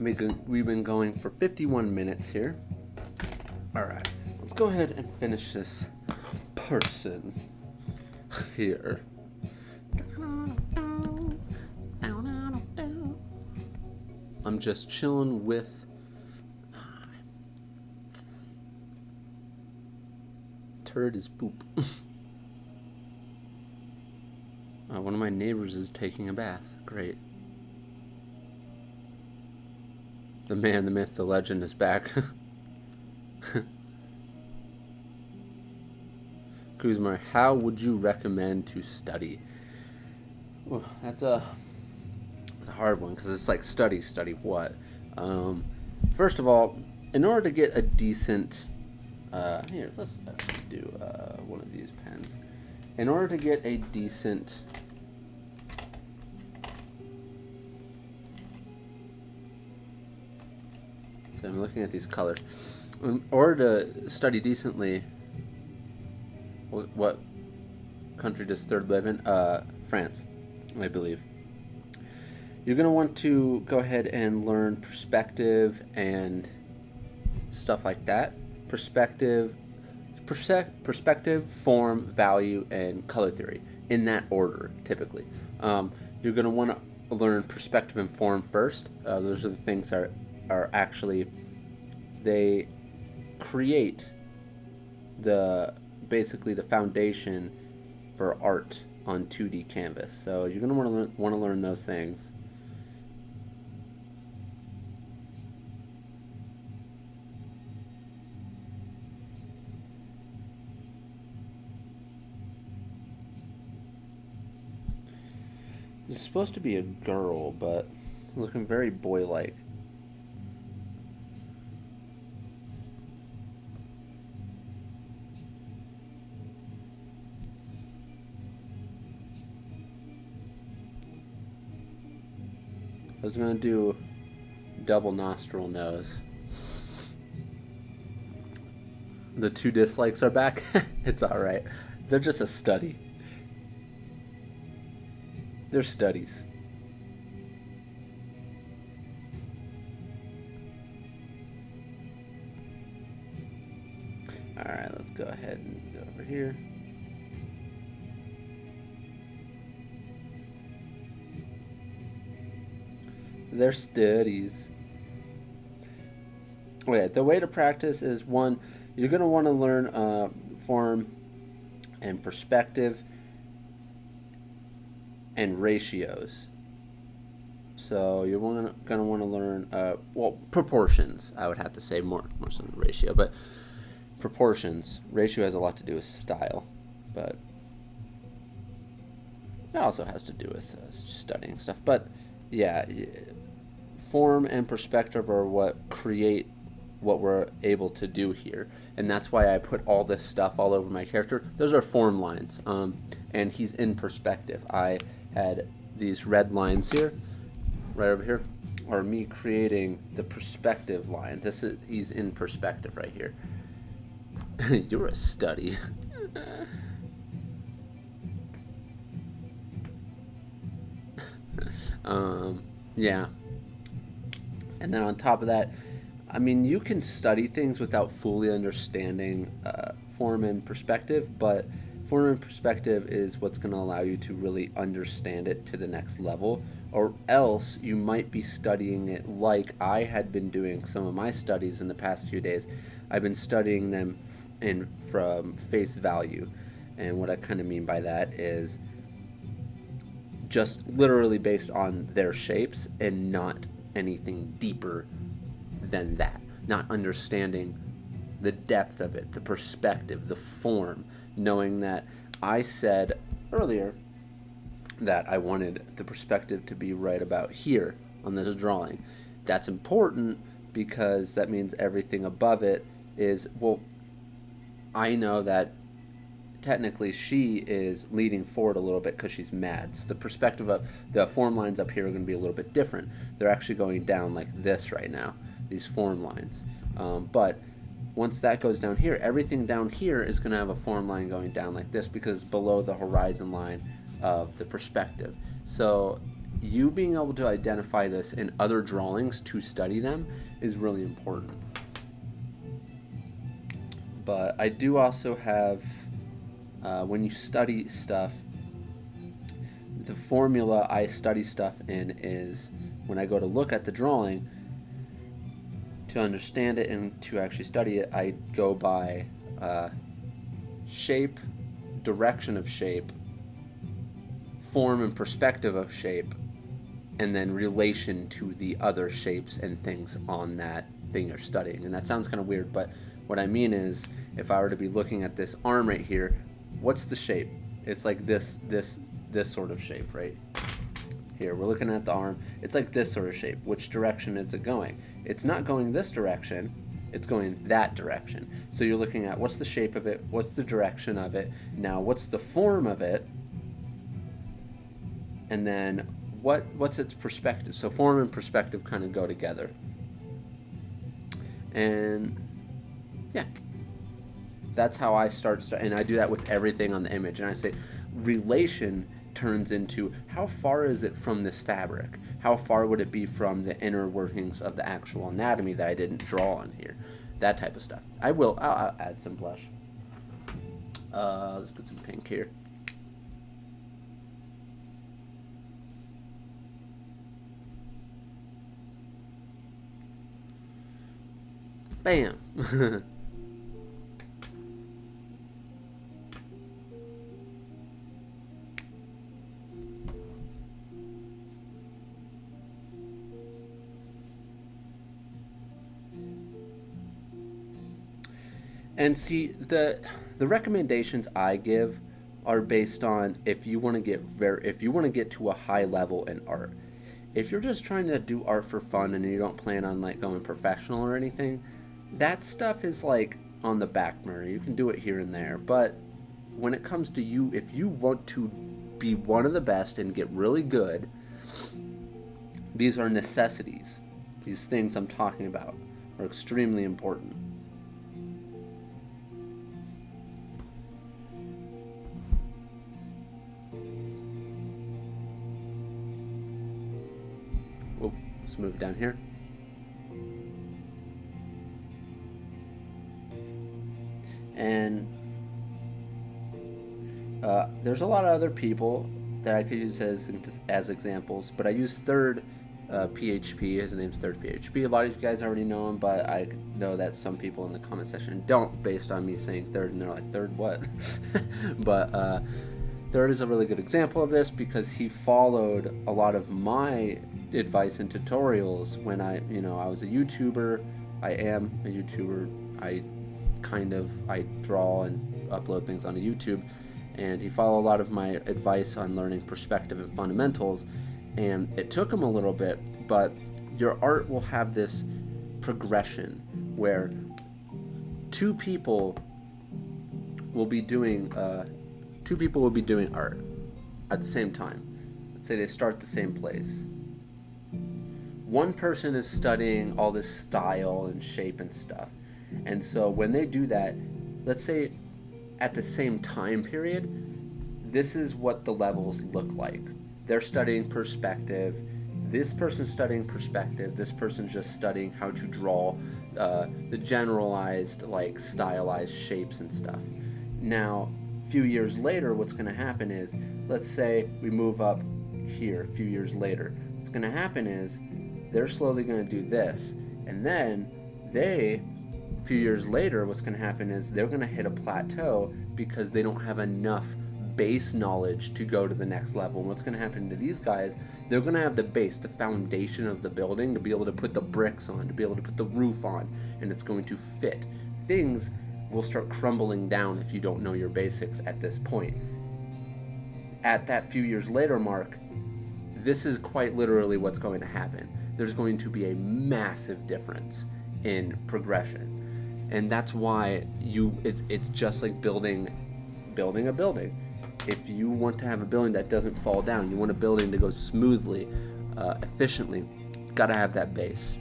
We've been going for 51 minutes here. All right, let's go ahead and finish this person here. I'm just chilling with turd is poop. One of my neighbors is taking a bath. Great. The man, the myth, the legend is back. Kuzomari, how would you recommend to study? Well, that's a hard one because it's like study what? First of all, in order to get a decent, here, let's do one of these pens. In order to get a decent I'm looking at these colors. In order to study decently, what country does third live in? France, I believe. You're going to want to go ahead and learn perspective and stuff like that. Perspective, form, value, and color theory in that order, typically. You're going to want to learn perspective and form first. Those are the things that are actually, they create basically the foundation for art on 2D canvas. So you're going to want to learn those things. This is supposed to be a girl, but it's looking very boy-like. I was going to do double nostril nose. The 2 dislikes are back. It's alright. They're just a study. They're studies. Alright, let's go ahead and go over here. They're studies. Okay, the way to practice is, one, you're going to want to learn form and perspective and ratios. So you're going to want to learn, proportions, I would have to say, more so than ratio, but proportions. Ratio has a lot to do with style, but it also has to do with studying stuff. But yeah, form and perspective are what create what we're able to do here, and that's why I put all this stuff all over my character. Those are form lines, and he's in perspective. I had these red lines here, right over here, are me creating the perspective line. He's in perspective right here. You're a study. Yeah. And then on top of that, I mean, you can study things without fully understanding form and perspective, but form and perspective is what's going to allow you to really understand it to the next level, or else you might be studying it like I had been doing some of my studies in the past few days. I've been studying them from face value, and what I kind of mean by that is just literally based on their shapes and not anything deeper than that. Not understanding the depth of it, the perspective, the form, knowing that I said earlier that I wanted the perspective to be right about here on this drawing. That's important because that means everything above it is, well, I know that technically she is leaning forward a little bit because she's mad. So the perspective of the form lines up here are going to be a little bit different. They're actually going down like this right now, these form lines. But once that goes down here, everything down here is going to have a form line going down like this because it's below the horizon line of the perspective. So you being able to identify this in other drawings to study them is really important. But I do also have, when you study stuff, the formula I study stuff in is when I go to look at the drawing, to understand it and to actually study it, I go by shape, direction of shape, form and perspective of shape, and then relation to the other shapes and things on that thing you're studying. And that sounds kind of weird, but what I mean is, if I were to be looking at this arm right here, what's the shape? It's like this sort of shape, right? Here, we're looking at the arm. It's like this sort of shape. Which direction is it going? It's not going this direction. It's going that direction. So you're looking at what's the shape of it, what's the direction of it, now what's the form of it, and then what's its perspective. So form and perspective kind of go together. And yeah, that's how I start, and I do that with everything on the image. And I say relation turns into how far is it from this fabric? How far would it be from the inner workings of the actual anatomy that I didn't draw on here? That type of stuff. I'll add some blush. Let's get some pink here. Bam. And see, the recommendations I give are based on if you want to get to a high level in art. If you're just trying to do art for fun and you don't plan on like going professional or anything, that stuff is like on the back burner. You can do it here and there, but when it comes to you, if you want to be one of the best and get really good, these are necessities. These things I'm talking about are extremely important. Let's move down here. And there's a lot of other people that I could use as examples, but I use Third PHP. His name's Third PHP. A lot of you guys already know him, but I know that some people in the comment section don't, based on me saying Third, and they're like, Third what? But Third is a really good example of this because he followed a lot of my advice and tutorials when I was a YouTuber. I am a YouTuber. I draw and upload things onto YouTube, and he followed a lot of my advice on learning perspective and fundamentals, and it took him a little bit, but your art will have this progression where two people will be doing art at the same time. Let's say they start the same place. One person is studying all this style and shape and stuff. And so when they do that, let's say at the same time period, this is what the levels look like. They're studying perspective. This person's studying perspective. This person's just studying how to draw the generalized, like, stylized shapes and stuff. Now, a few years later, what's going to happen is, let's say we move up here a few years later. What's going to happen is they're slowly going to do this. And then a few years later, what's going to happen is they're going to hit a plateau because they don't have enough base knowledge to go to the next level. And what's going to happen to these guys, they're going to have the base, the foundation of the building, to be able to put the bricks on, to be able to put the roof on, and it's going to fit. Things will start crumbling down if you don't know your basics at this point. At that few years later mark, this is quite literally what's going to happen. There's going to be a massive difference in progression. And that's why it's just like building a building. If you want to have a building that doesn't fall down, you want a building to go smoothly, efficiently, you've got to have that base.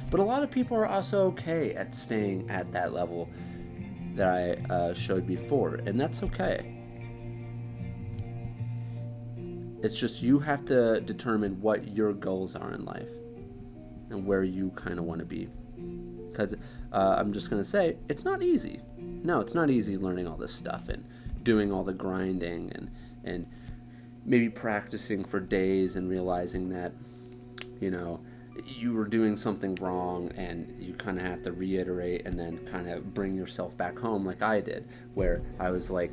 But a lot of people are also okay at staying at that level that I showed before, and that's okay. It's just you have to determine what your goals are in life and where you kind of want to be. Because I'm just going to say, it's not easy. No, it's not easy learning all this stuff and doing all the grinding and maybe practicing for days and realizing that, you know, you were doing something wrong and you kind of have to reiterate and then kind of bring yourself back home like I did, where I was like,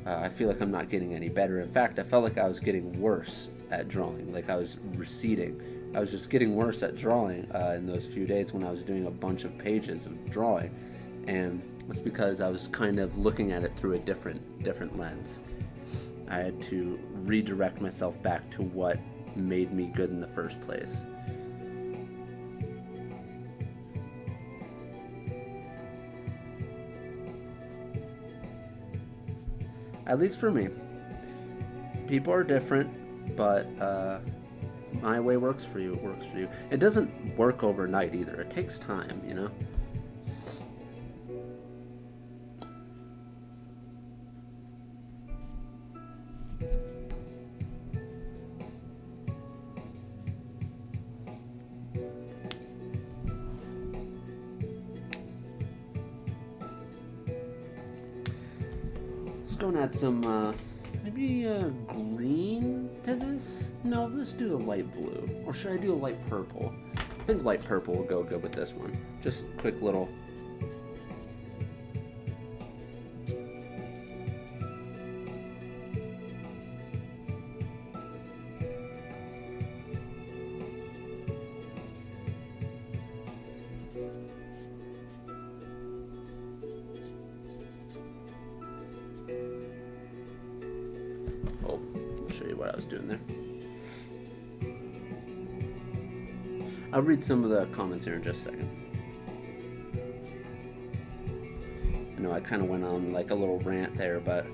I feel like I'm not getting any better. In fact, I felt like I was getting worse at drawing, like I was receding. I was just getting worse at drawing in those few days when I was doing a bunch of pages of drawing. And it's because I was kind of looking at it through a different lens. I had to redirect myself back to what made me good in the first place. At least for me. People are different, but my way works for you. It works for you. It doesn't work overnight either. It takes time, you know? Let's go and add some, maybe green to this? No, let's do a light blue. Or should I do a light purple? I think light purple will go good with this one. Just quick little... Oh, I'll show you what I was doing there. I'll read some of the comments here in just a second. I know I kind of went on like a little rant there, but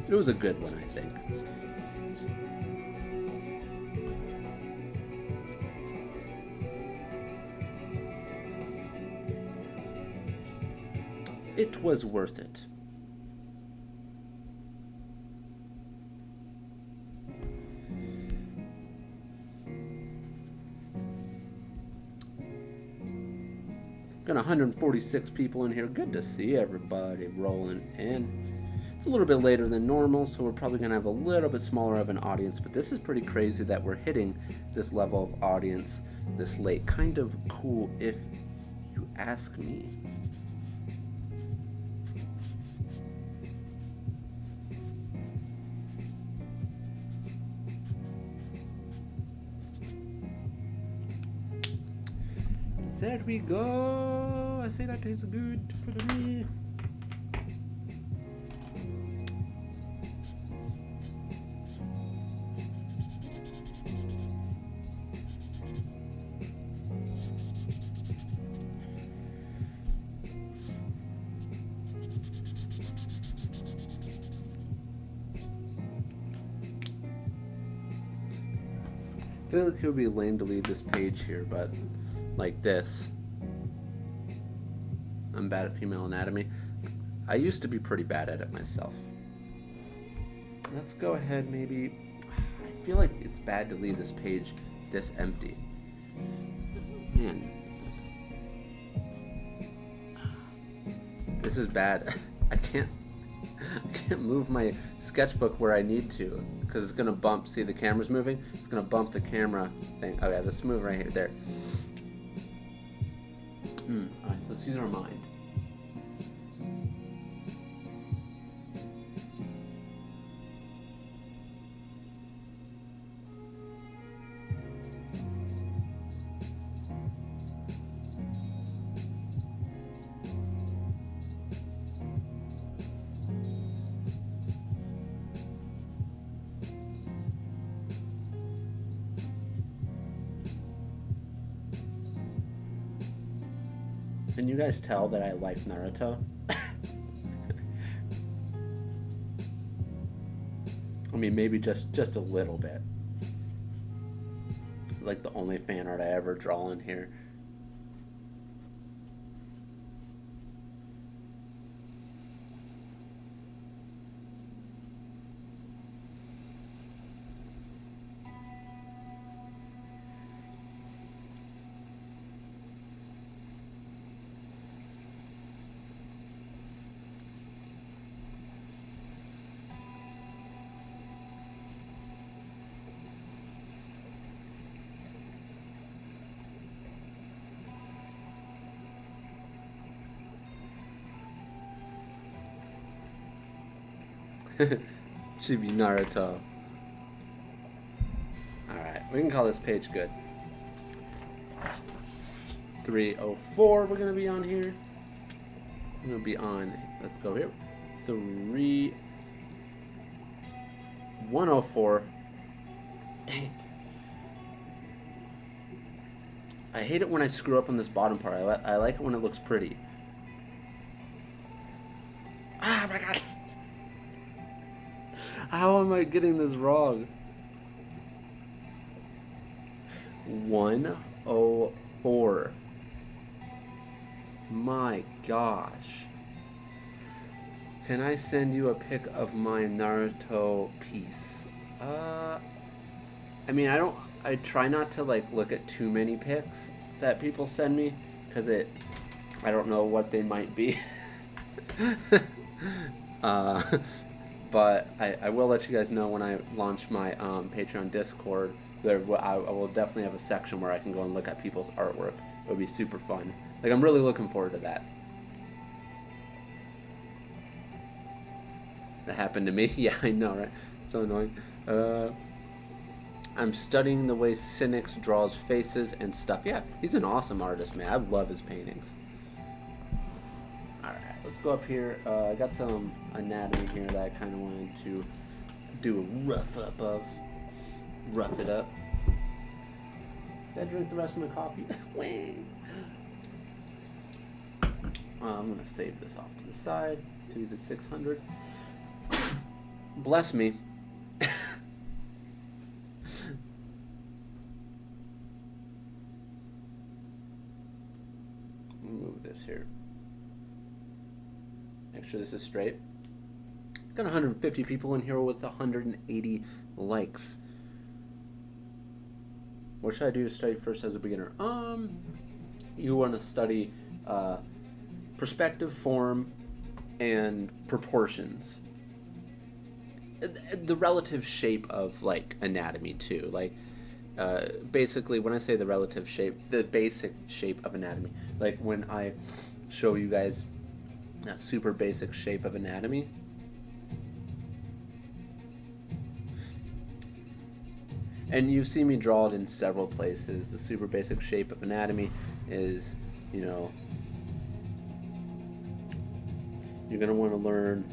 it was a good one, I think. It was worth it. Got 146 people in here. Good to see everybody rolling in. It's a little bit later than normal, so we're probably going to have a little bit smaller of an audience, but this is pretty crazy that we're hitting this level of audience this late. Kind of cool if you ask me. There we go. I say that tastes good for me. I feel like it would be lame to leave this page here, but like this. I'm bad at female anatomy. I used to be pretty bad at it myself. Let's go ahead maybe. I feel like it's bad to leave this page this empty. Man. This is bad. I can't move my sketchbook where I need to because it's gonna bump. See, the camera's moving. It's gonna bump the camera thing. Okay, let's move right here. There. Alright, let's use our mind. Can you guys tell that I like Naruto? I mean, maybe just a little bit. Like the only fan art I ever draw in here. Should be Naruto. Alright, we can call this page good. 304 we're going to be on here. We're going to be on, let's go here. 104. Dang it. I hate it when I screw up on this bottom part. I like it when it looks pretty. Ah, my God. How am I getting this wrong? 104. My gosh. Can I send you a pic of my Naruto piece? I mean, I try not to like look at too many pics that people send me because I don't know what they might be. But I will let you guys know when I launch my Patreon Discord. I will definitely have a section where I can go and look at people's artwork. It would be super fun. Like, I'm really looking forward to that. That happened to me. Yeah, I know, right? So annoying. I'm studying the way Cynics draws faces and stuff. Yeah, he's an awesome artist, man. I love his paintings. Alright, let's go up here. I got some anatomy here that I kind of wanted to do a rough up of. Rough it up. Did I drink the rest of my coffee? I'm going to save this off to the side. To the 600. Bless me. Move this here. Make sure this is straight. Got 150 people in here with 180 likes. What should I do to study first as a beginner? You want to study perspective, form, and proportions. The relative shape of like anatomy too. Like basically, when I say the relative shape, the basic shape of anatomy. Like when I show you guys that super basic shape of anatomy. And you've seen me draw it in several places. The super basic shape of anatomy is, you know, you're going to want to learn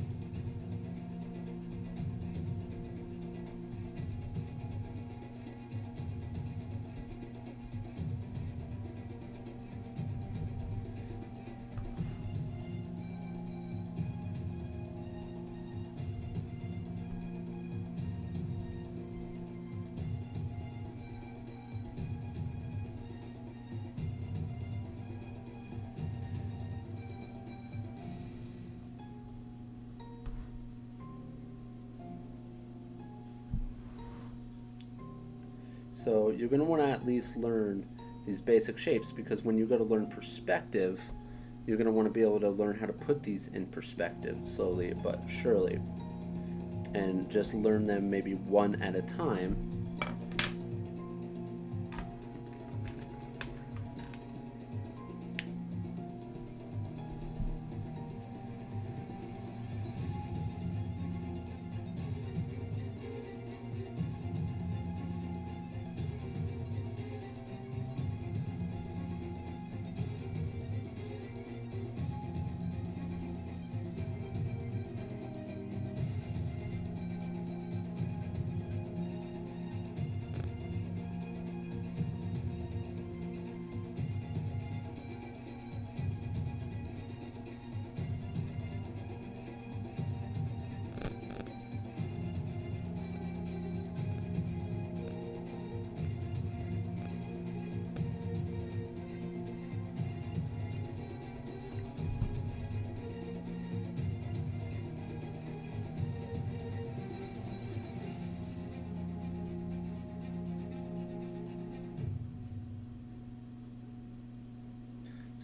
So you're going to want to at least learn these basic shapes, because when you go to learn perspective, you're going to want to be able to learn how to put these in perspective slowly but surely. And just learn them maybe one at a time.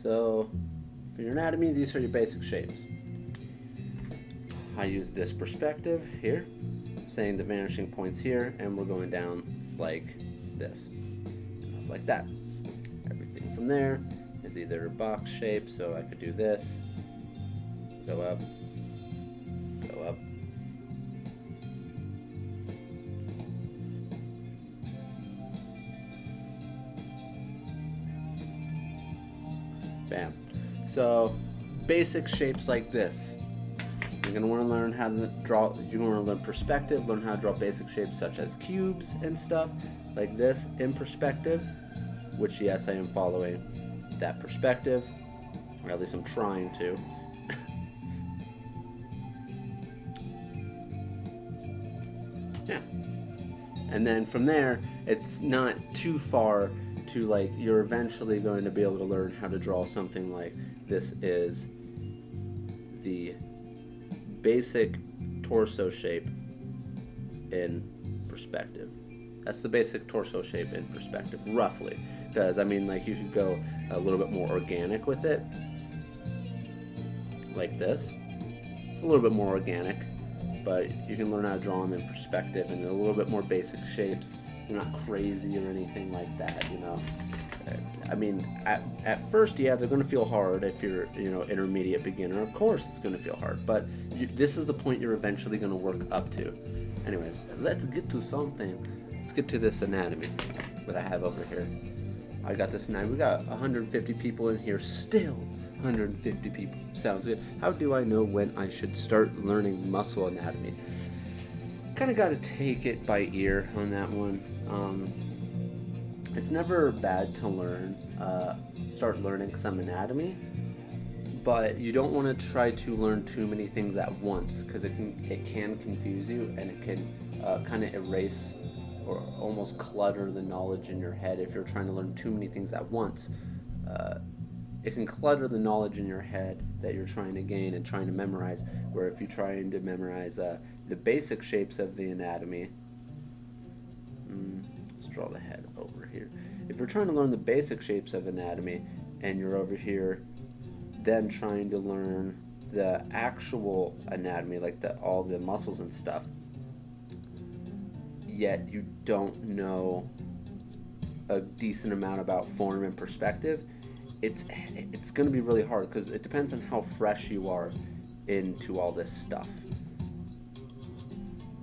So, for your anatomy, these are your basic shapes. I use this perspective here, saying the vanishing points here, and we're going down like this, like that. Everything from there is either a box shape, so I could do this, go up, Bam. So basic shapes like this. You're going to want to learn how to draw, you're going to learn perspective, learn how to draw basic shapes such as cubes and stuff like this in perspective, which yes, I am following that perspective, or at least I'm trying to. Yeah. And then from there, it's not too far to like, you're eventually going to be able to learn how to draw something like this is the basic torso shape in perspective. That's the basic torso shape in perspective, roughly. Because, I mean, like, you could go a little bit more organic with it, like this. It's a little bit more organic, but you can learn how to draw them in perspective and a little bit more basic shapes. You're not crazy or anything like that, you know. I mean, at first, yeah, they're going to feel hard if you're, you know, intermediate beginner. Of course, it's going to feel hard, but this is the point you're eventually going to work up to. Anyways, let's get to something. Let's get to this anatomy that I have over here. I got this anatomy. We got 150 people in here still. 150 people. Sounds good. How do I know when I should start learning muscle anatomy? Kind of got to take it by ear on that one. It's never bad to learn, start learning some anatomy, but you don't want to try to learn too many things at once, because it can confuse you, and it can kind of erase or almost clutter the knowledge in your head if you're trying to learn too many things at once. It can clutter the knowledge in your head that you're trying to gain and trying to memorize, where if you're trying to memorize the basic shapes of the anatomy, let's draw the head over here. If you're trying to learn the basic shapes of anatomy and you're over here then trying to learn the actual anatomy, like all the muscles and stuff, yet you don't know a decent amount about form and perspective, it's going to be really hard, because it depends on how fresh you are into all this stuff.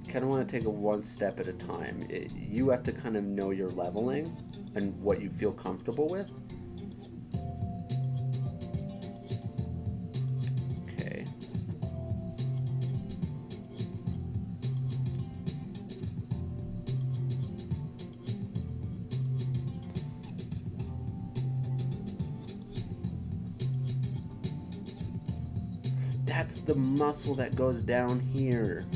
You kind of want to take it one step at a time. You have to kind of know your leveling and what you feel comfortable with. Okay. That's the muscle that goes down here.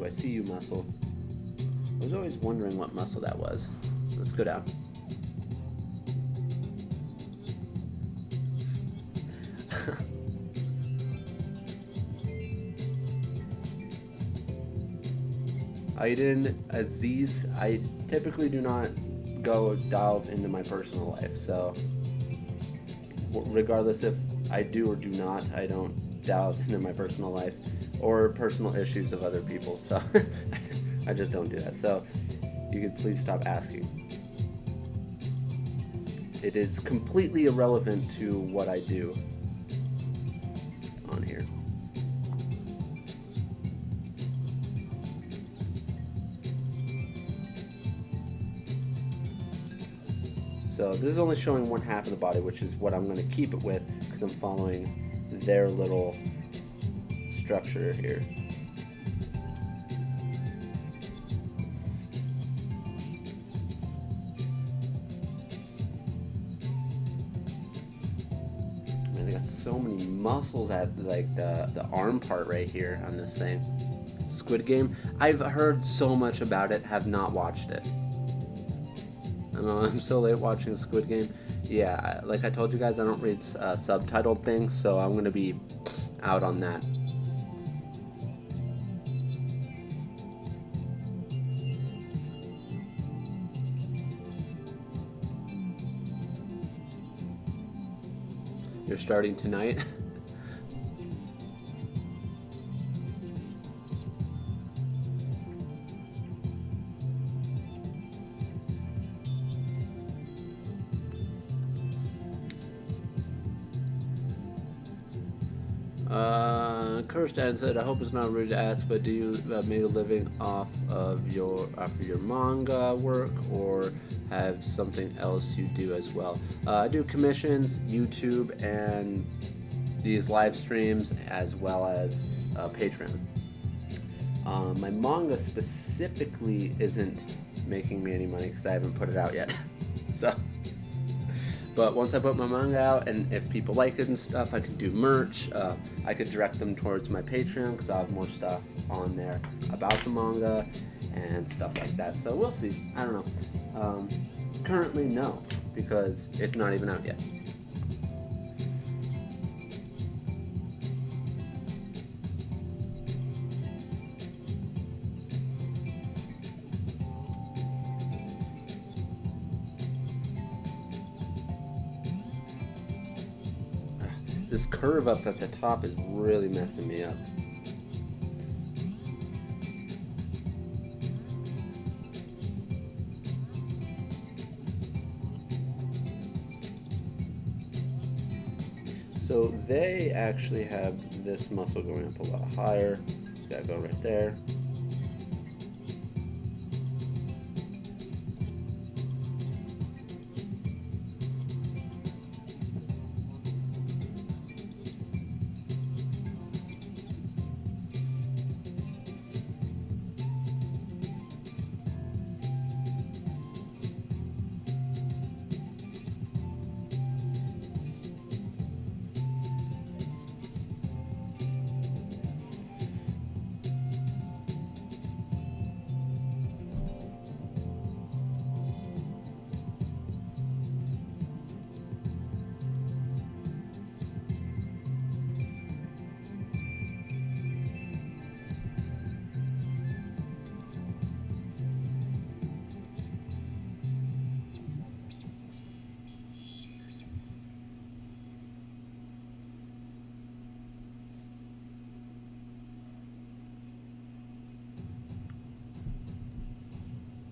I see you, muscle. I was always wondering what muscle that was. Let's go down. Aiden Aziz, I typically do not go dialed into my personal life, so regardless if I do or do not, I don't dial into my personal life or personal issues of other people, so I just don't do that. So you could please stop asking. It is completely irrelevant to what I do on here. So this is only showing one half of the body, which is what I'm going to keep it with, because I'm following their little structure here. Man, they got so many muscles at like the arm part right here on this thing. Squid Game. I've heard so much about it, have not watched it. I know I'm so late watching Squid Game. Yeah, like I told you guys, I don't read subtitled things, so I'm going to be out on that. You're starting tonight? Kirsten said, I hope it's not rude to ask, but do you make a living off of your manga work, or have something else you do as well? I do commissions, YouTube, and these live streams, as well as Patreon. My manga specifically isn't making me any money because I haven't put it out yet. So, but once I put my manga out, and if people like it and stuff, I can do merch. I could direct them towards my Patreon because I'll have more stuff on there about the manga and stuff like that. So we'll see. I don't know. Currently, no, because it's not even out yet. This curve up at the top is really messing me up. So they actually have this muscle going up a lot higher. It's gotta go right there.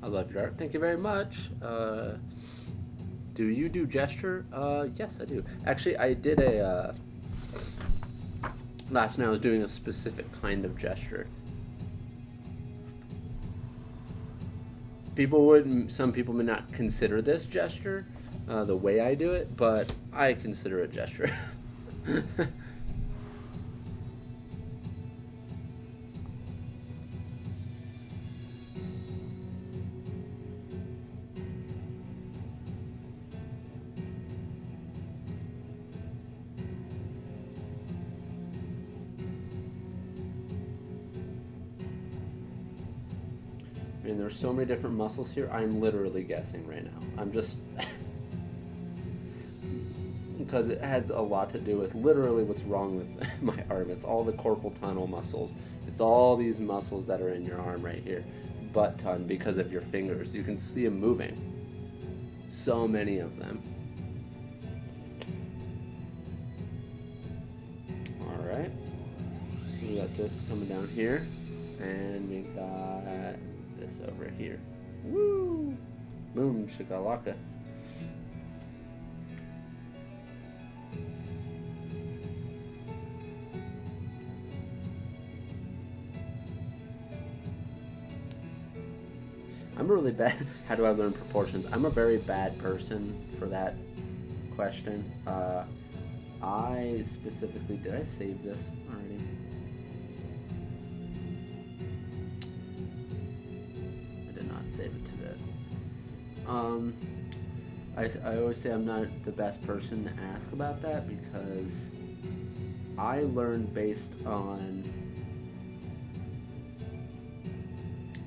I love your art. Thank you very much. Do you do gesture? Yes, I do. Actually, I did a... last night I was doing a specific kind of gesture. Some people may not consider this gesture, the way I do it, but I consider it gesture. I mean, there's so many different muscles here. I'm literally guessing right now. I'm just... because it has a lot to do with literally what's wrong with my arm. It's all the carpal tunnel muscles. It's all these muscles that are in your arm right here. Butt ton, because of your fingers. You can see them moving. So many of them. Alright. So we got this coming down here. And we got this over here. Woo! Boom, shakalaka. I'm really bad. How do I learn proportions? I'm a very bad person for that question. I specifically, did I save this already? I did not save it to that. I always say I'm not the best person to ask about that because I learned based on,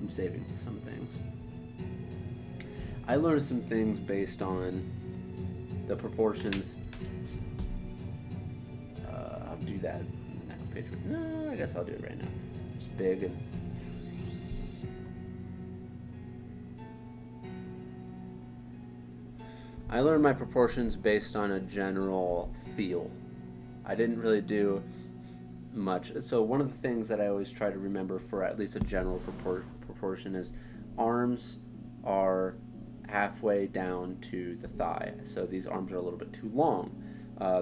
I'm saving some things. I learned some things based on the proportions. I'll do that in the next page. No, I guess I'll do it right now. Just big and... I learned my proportions based on a general feel. I didn't really do much. So one of the things that I always try to remember for at least a general proportion is arms are halfway down to the thigh. So these arms are a little bit too long.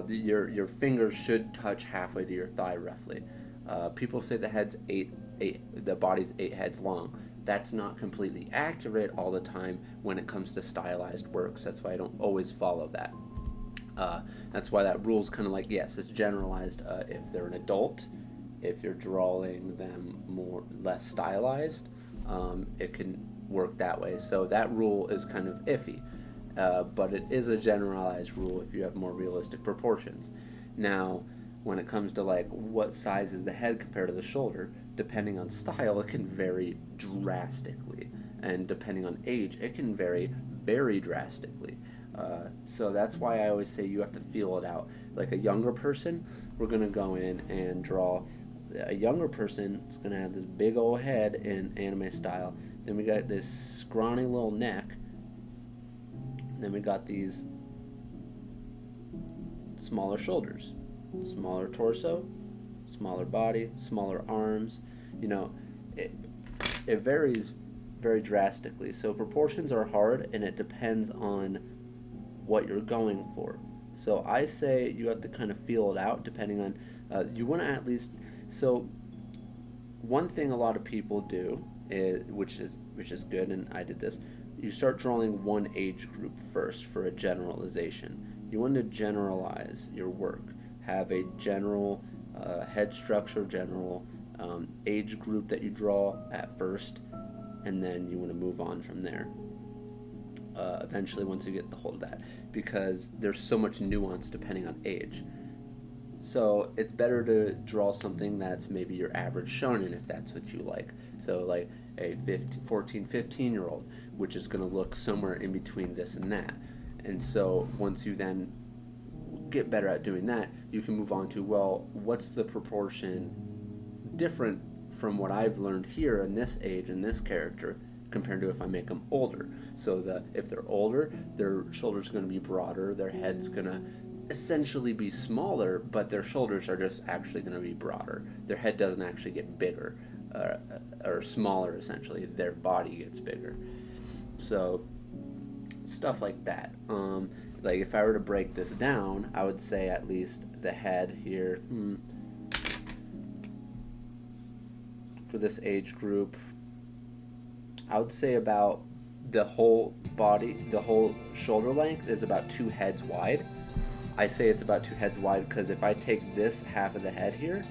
Your fingers should touch halfway to your thigh roughly. People say the body's 8 heads long. That's not completely accurate all the time when it comes to stylized works. That's why I don't always follow that. That's why that rule's kind of like, yes, it's generalized if they're an adult. If you're drawing them less stylized, it can work that way. So that rule is kind of iffy, but it is a generalized rule if you have more realistic proportions. Now, when it comes to like what size is the head compared to the shoulder, depending on style, it can vary drastically, and depending on age, it can vary very drastically. So that's why I always say you have to feel it out. Like a younger person, we're gonna go in and draw a younger person. It's gonna have this big old head in anime style. Then we got this scrawny little neck. Then we got these smaller shoulders, smaller torso, smaller body, smaller arms. You know, it varies very drastically. So proportions are hard, and it depends on what you're going for. So I say you have to kind of feel it out depending on, you want to at least, so one thing a lot of people do, which is good, and I did this, you start drawing one age group first for a generalization. You want to generalize your work, have a general head structure, general age group that you draw at first, and then you want to move on from there. Eventually, once you get the hold of that, because there's so much nuance depending on age. So it's better to draw something that's maybe your average shonen if that's what you like. So like a 14, 15-year-old, which is going to look somewhere in between this and that. And so once you then get better at doing that, you can move on to, well, what's the proportion different from what I've learned here in this age and this character compared to if I make them older. So if they're older, their shoulders are going to be broader, their head's going to essentially be smaller, but their shoulders are just actually going to be broader. Their head doesn't actually get bigger or smaller, essentially. Their body gets bigger. So stuff like that. Like if I were to break this down, I would say at least the head here, for this age group, I would say about the whole body, the whole shoulder length is about 2 heads wide. I say it's about 2 heads wide because if I take this half of the head here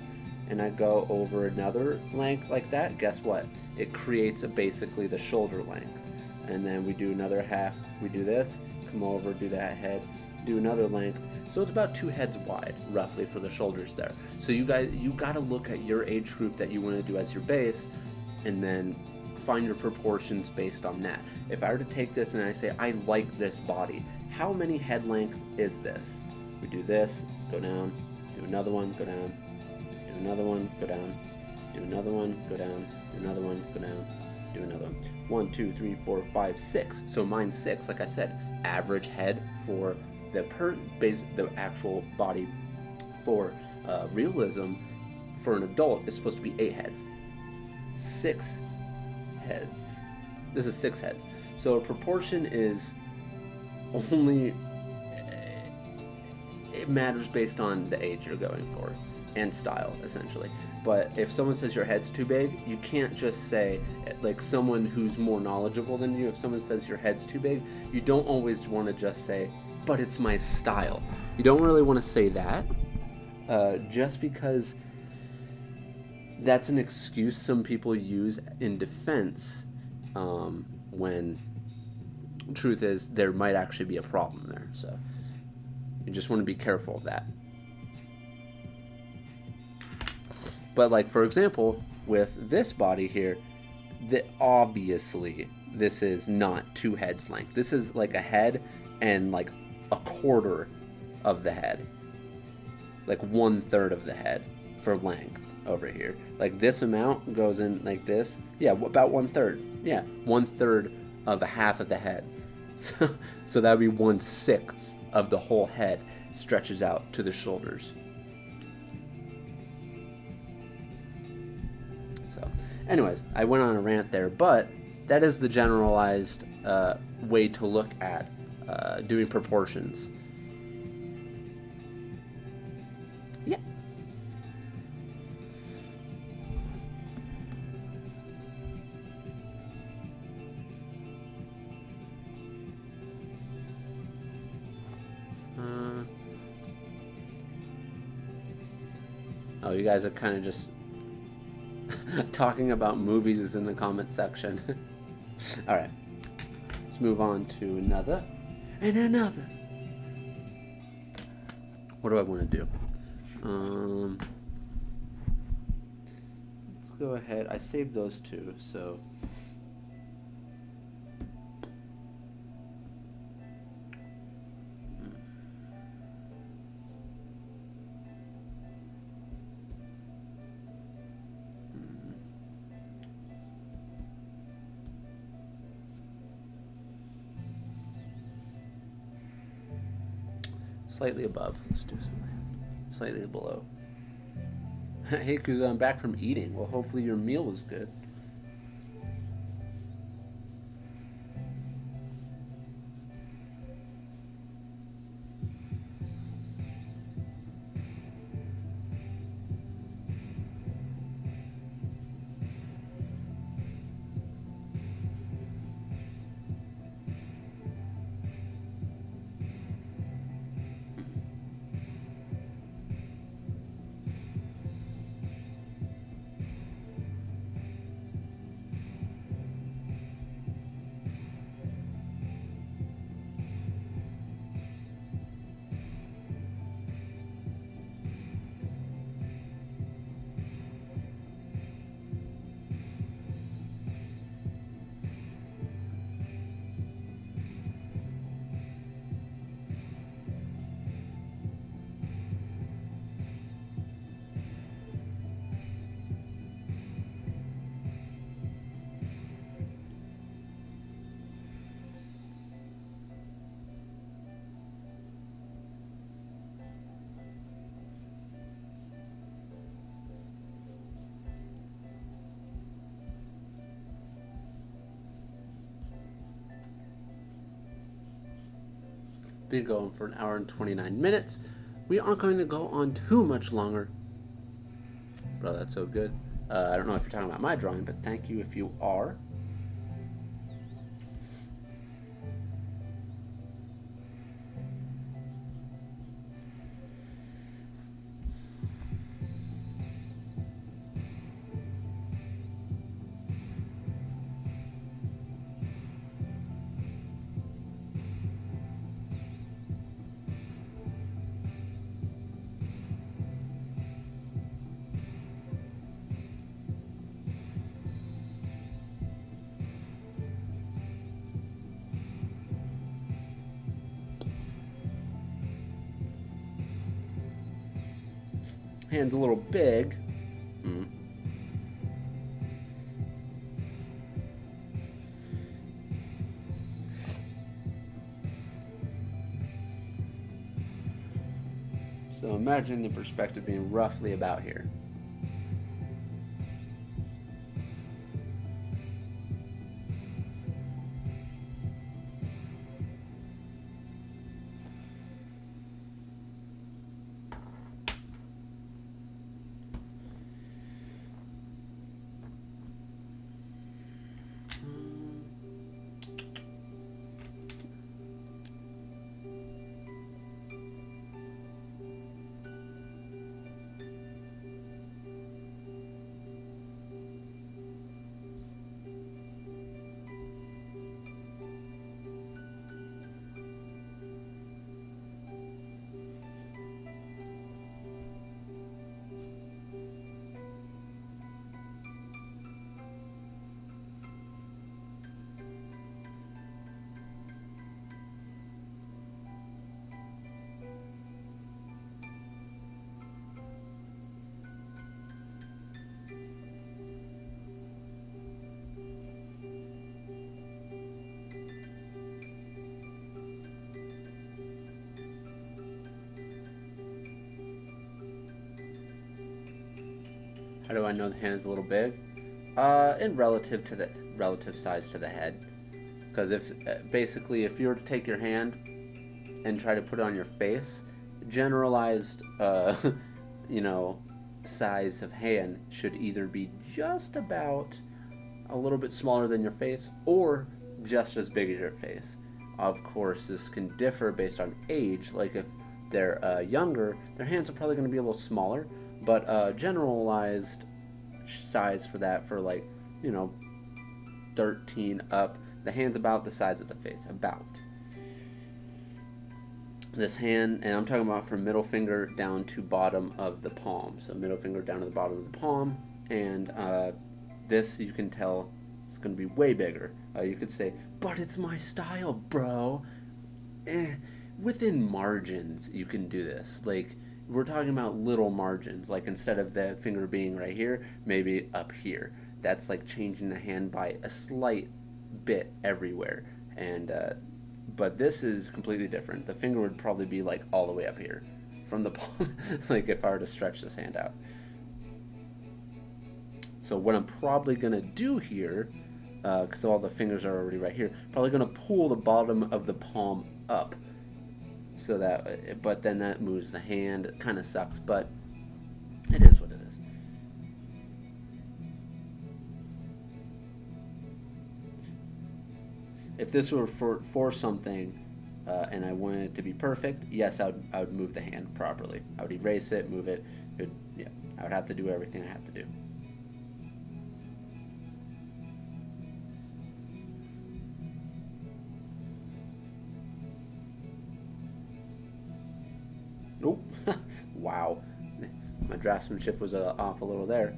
and I go over another length like that, guess what? It creates basically the shoulder length. And then we do another half, we do this, come over, do that head, do another length. So it's about 2 heads wide, roughly, for the shoulders there. So you got to look at your age group that you want to do as your base, and then find your proportions based on that. If I were to take this and I say, I like this body, how many head length is this? We do this, go down, do another one, go down, do another one, go down, do another one, go down, do another one, go down, do another one. 1, 2, 3, 4, 5, 6. So mine's 6, like I said, average head for the actual body for realism for an adult is supposed to be 8 heads. 6 heads. This is 6 heads. So a proportion is only, it matters based on the age you're going for and style, essentially. But if someone says your head's too big, you can't just say, like someone who's more knowledgeable than you, if someone says your head's too big, you don't always want to just say, but it's my style. You don't really want to say that, just because that's an excuse some people use in defense, when truth is there might actually be a problem there. So you just want to be careful of that. But like, for example, with this body here, obviously this is not 2 heads length. This is like a head and like a quarter of the head, like 1/3 of the head for length over here. Like this amount goes in like this. Yeah, about 1/3. Yeah, 1/3 of a half of the head. So that would be 1/6 of the whole head stretches out to the shoulders. So, anyways, I went on a rant there, but that is the generalized way to look at doing proportions. Yeah. Oh, you guys are kind of just talking about movies in the comment section. Alright. Let's move on to another. And another. What do I want to do? Let's go ahead. I saved those two, so... Slightly above. Let's do something. Slightly below. Hey, Kuzo, I'm back from eating. Well, hopefully your meal was good. Been going for an hour and 29 minutes. We aren't going to go on too much longer. Bro, that's so good. I don't know if you're talking about my drawing, but thank you if you are. Hand's a little big. So imagine the perspective being roughly about here. How do I know the hand is a little big? In relative size to the head. Because if basically if you were to take your hand and try to put it on your face, generalized size of hand should either be just about a little bit smaller than your face or just as big as your face. Of course, this can differ based on age. Like if they're younger, their hands are probably going to be a little smaller. But generalized size for that, for like, you know, 13 up. The hand's about the size of the face, about. This hand, and I'm talking about from middle finger down to bottom of the palm. So middle finger down to the bottom of the palm, and this, you can tell it's going to be way bigger. You could say, but it's my style, bro. Within margins, you can do this. Like, we're talking about little margins. Like, instead of the finger being right here, maybe up here. That's like changing the hand by a slight bit everywhere. And but this is completely different. The finger would probably be like all the way up here from the palm, like if I were to stretch this hand out. So what I'm probably gonna do here, because all the fingers are already right here, probably gonna pull the bottom of the palm up, so that, but then that moves the hand. It kind of sucks, but it is what it is. If this were for something, and I wanted it to be perfect, yes, I would move the hand properly. I would erase it, move it. Yeah, I would have to do everything I have to do. Nope. Wow. My draftsmanship was off a little there.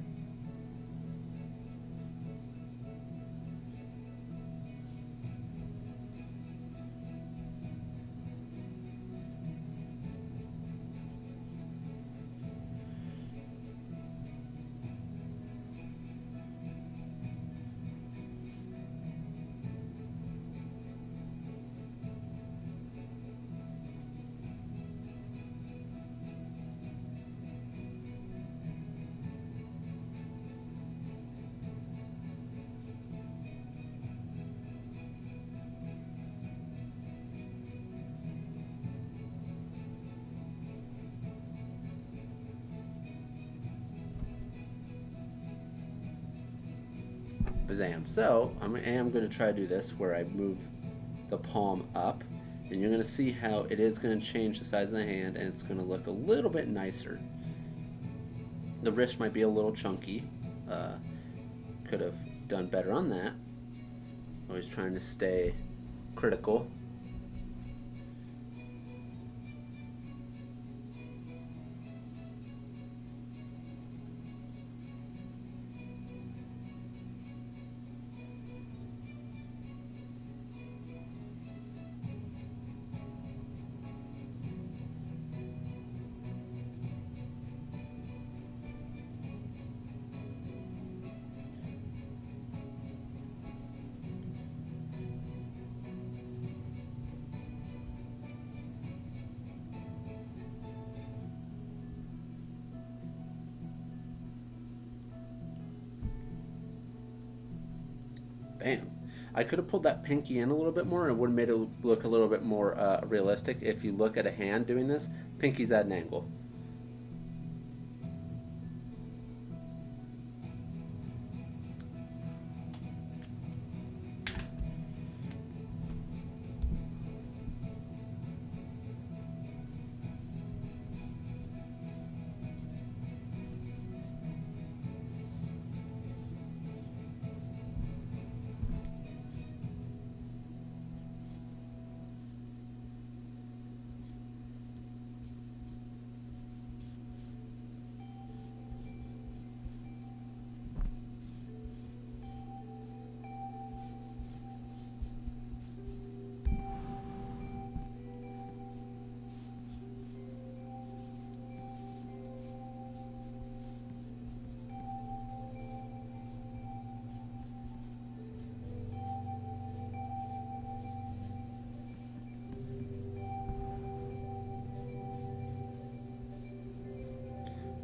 Bazam. So I am going to try to do this where I move the palm up, and you're going to see how it is going to change the size of the hand, and it's going to look a little bit nicer. The wrist might be a little chunky. Could have done better on that. Always trying to stay critical. Bam. I could have pulled that pinky in a little bit more, and it would have made it look a little bit more realistic. If you look at a hand doing this, pinky's at an angle.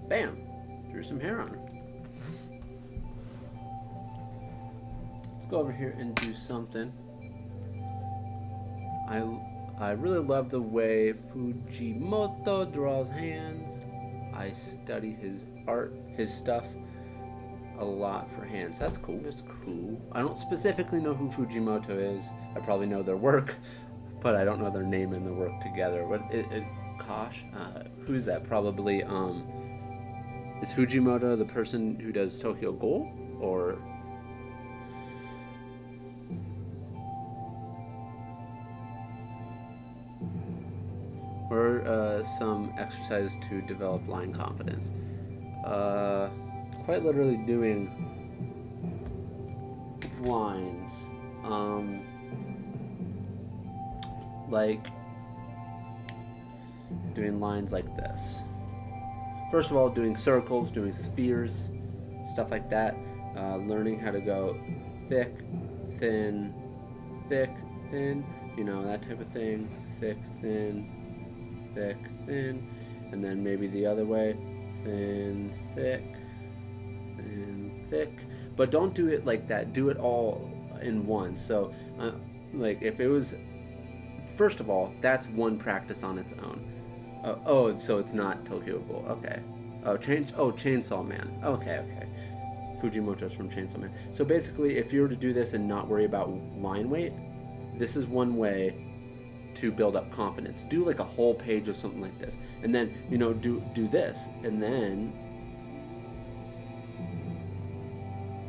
Bam! Drew some hair on her. Let's go over here and do something. I really love the way Fujimoto draws hands. I study his art, his stuff a lot for hands. That's cool. That's cool. I don't specifically know who Fujimoto is. I probably know their work, but I don't know their name and their work together. But Kosh, who's that? Probably Is Fujimoto the person who does Tokyo Ghoul, or some exercises to develop line confidence? Quite literally doing lines, like doing lines like this. First of all, doing circles, doing spheres, stuff like that. Learning how to go thick, thin, you know, that type of thing. Thick, thin, and then maybe the other way. Thin, thick, but don't do it like that. Do it all in one. So like if it was, first of all, that's one practice on its own. So it's not Tokyo Ghoul. Okay. Chainsaw Man. Okay. Fujimoto's from Chainsaw Man. So basically, if you were to do this and not worry about line weight, this is one way to build up confidence. Do like a whole page of something like this, and then do this, and then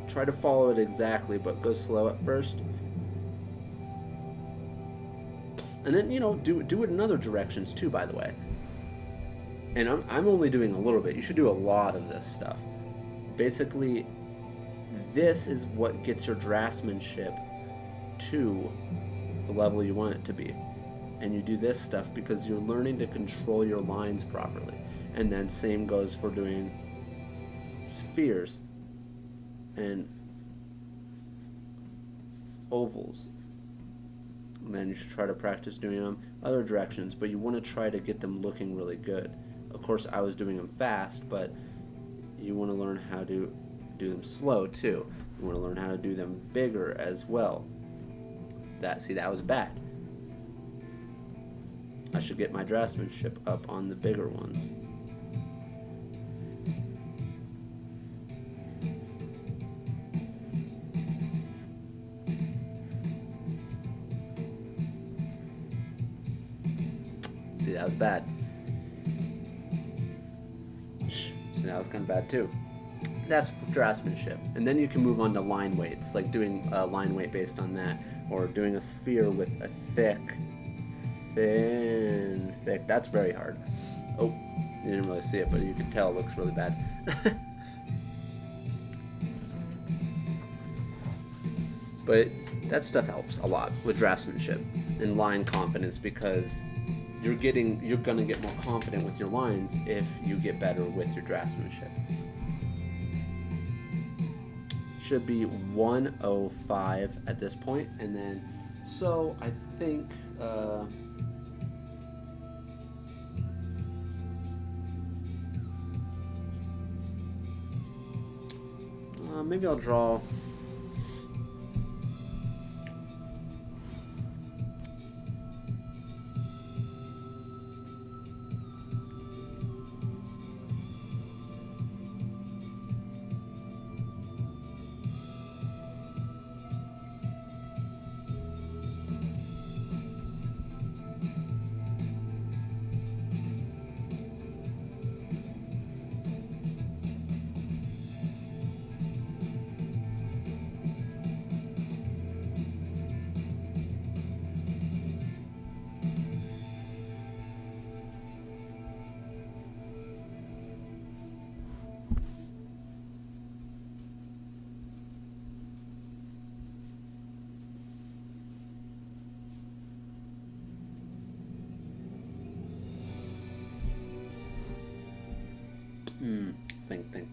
try to follow it exactly, but go slow at first, and then do it in other directions too. By the way, and I'm only doing a little bit. You should do a lot of this stuff. Basically, this is what gets your draftsmanship to the level you want it to be. And you do this stuff because you're learning to control your lines properly. And then same goes for doing spheres and ovals. And then you should try to practice doing them other directions, but you want to try to get them looking really good. Of course, I was doing them fast, but you want to learn how to do them slow too. You want to learn how to do them bigger as well. That was bad. I should get my draftsmanship up on the bigger ones. See, that was bad. See, that was kind of bad too. That's draftsmanship. And then you can move on to line weights, like doing a line weight based on that, or doing a sphere with a thin. That's very hard. Oh, you didn't really see it, but you can tell it looks really bad. But that stuff helps a lot with draftsmanship and line confidence, because you're gonna get more confident with your lines if you get better with your draftsmanship. Should be 105 at this point, and then so I think maybe I'll draw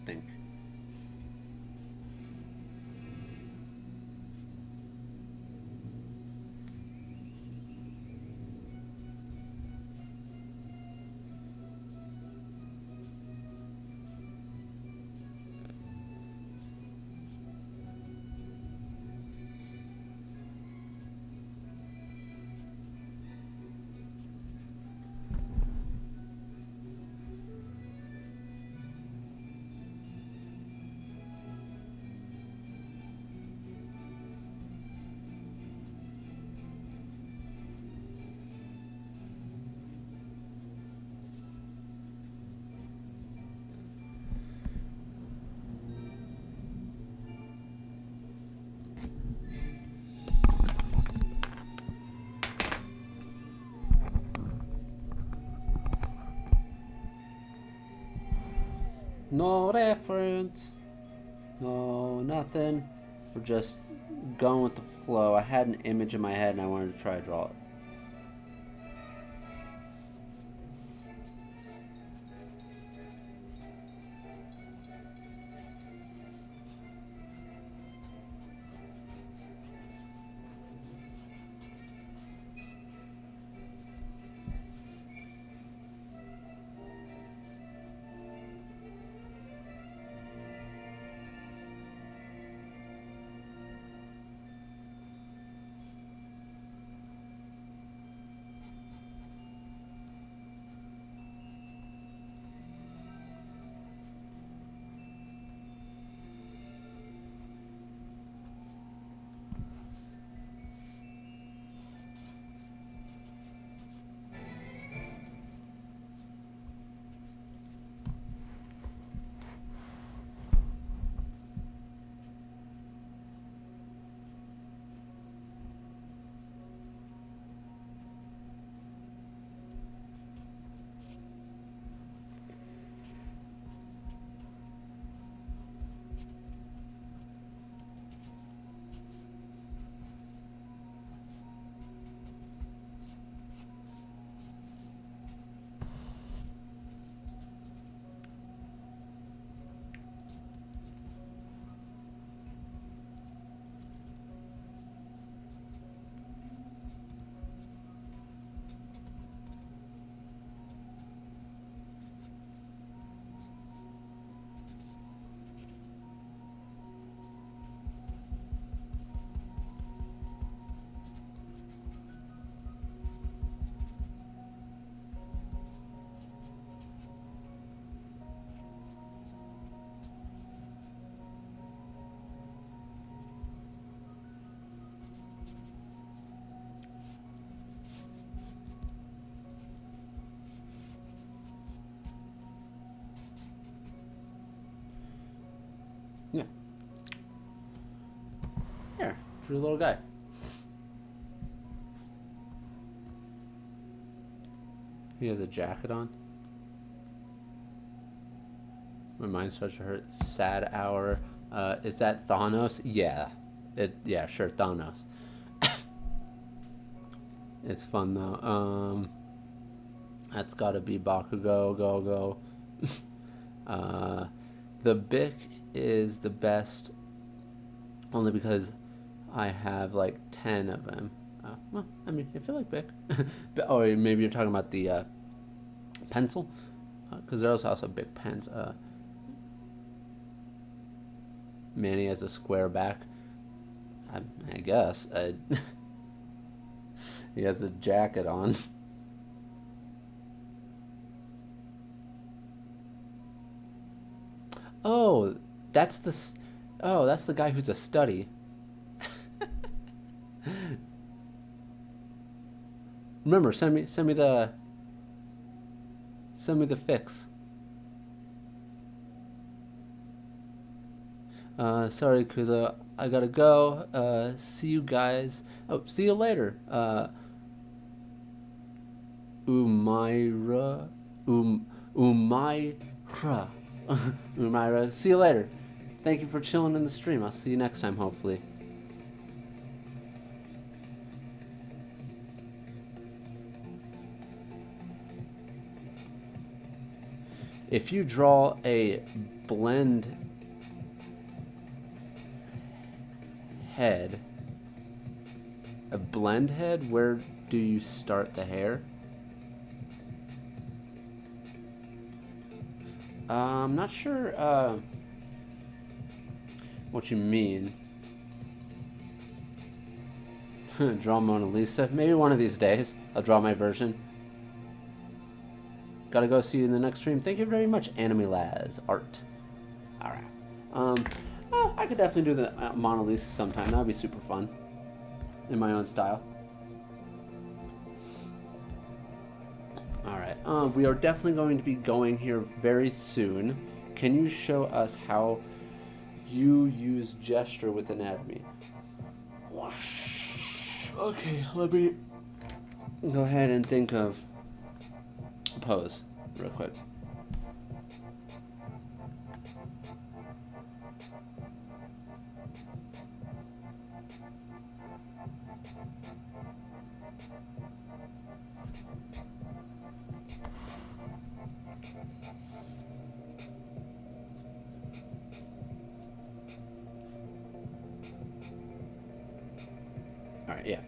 think. No reference. No, nothing. We're just going with the flow. I had an image in my head and I wanted to try to draw it. Yeah. There, for a little guy. He has a jacket on. My mind starts to hurt. Sad hour. Is that Thanos? Yeah. Yeah, sure, Thanos. It's fun though. That's gotta be Bakugo, go. The Bic is the best only because I have like 10 of them. Well, I mean, I feel like Bic. Oh, maybe you're talking about the pencil? Because there's also Bic pens. Manny has a square back. I guess. He has a jacket on. Oh, that's the guy who's a study. Remember, send me the fix. Sorry, Kuzo, I gotta go. See you guys. Oh, see you later. Umaira. Umaira. Umaira. See you later. Thank you for chilling in the stream. I'll see you next time, hopefully. If you draw a blend head, where do you start the hair? I'm not sure what you mean. Draw Mona Lisa. Maybe one of these days I'll draw my version. Gotta go, see you in the next stream. Thank you very much, Anime Laz Art. Alright. I could definitely do the Mona Lisa sometime. That'd be super fun. In my own style. Alright. We are definitely going to be going here very soon. Can you show us how you use gesture with anatomy? Okay, let me go ahead and think of a pose real quick. All right, yeah.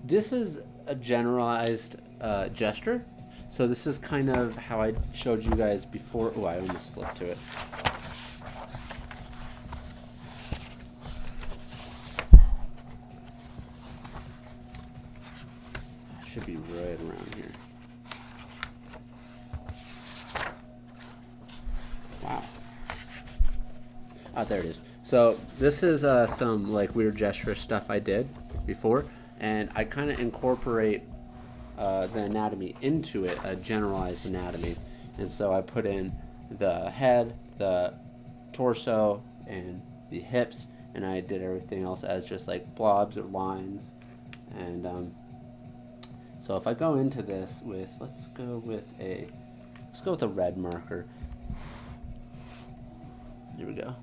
This is a generalized gesture. So this is kind of how I showed you guys before. Oh, I almost flipped to it. Should be right around here. Wow. Oh, there it is. So this is some like weird gesture stuff I did before, and I kind of incorporate the anatomy into it, a generalized anatomy. And so I put in the head, the torso, and the hips, and I did everything else as just like blobs or lines. And so if I go into this with, let's go with a red marker. Here we go.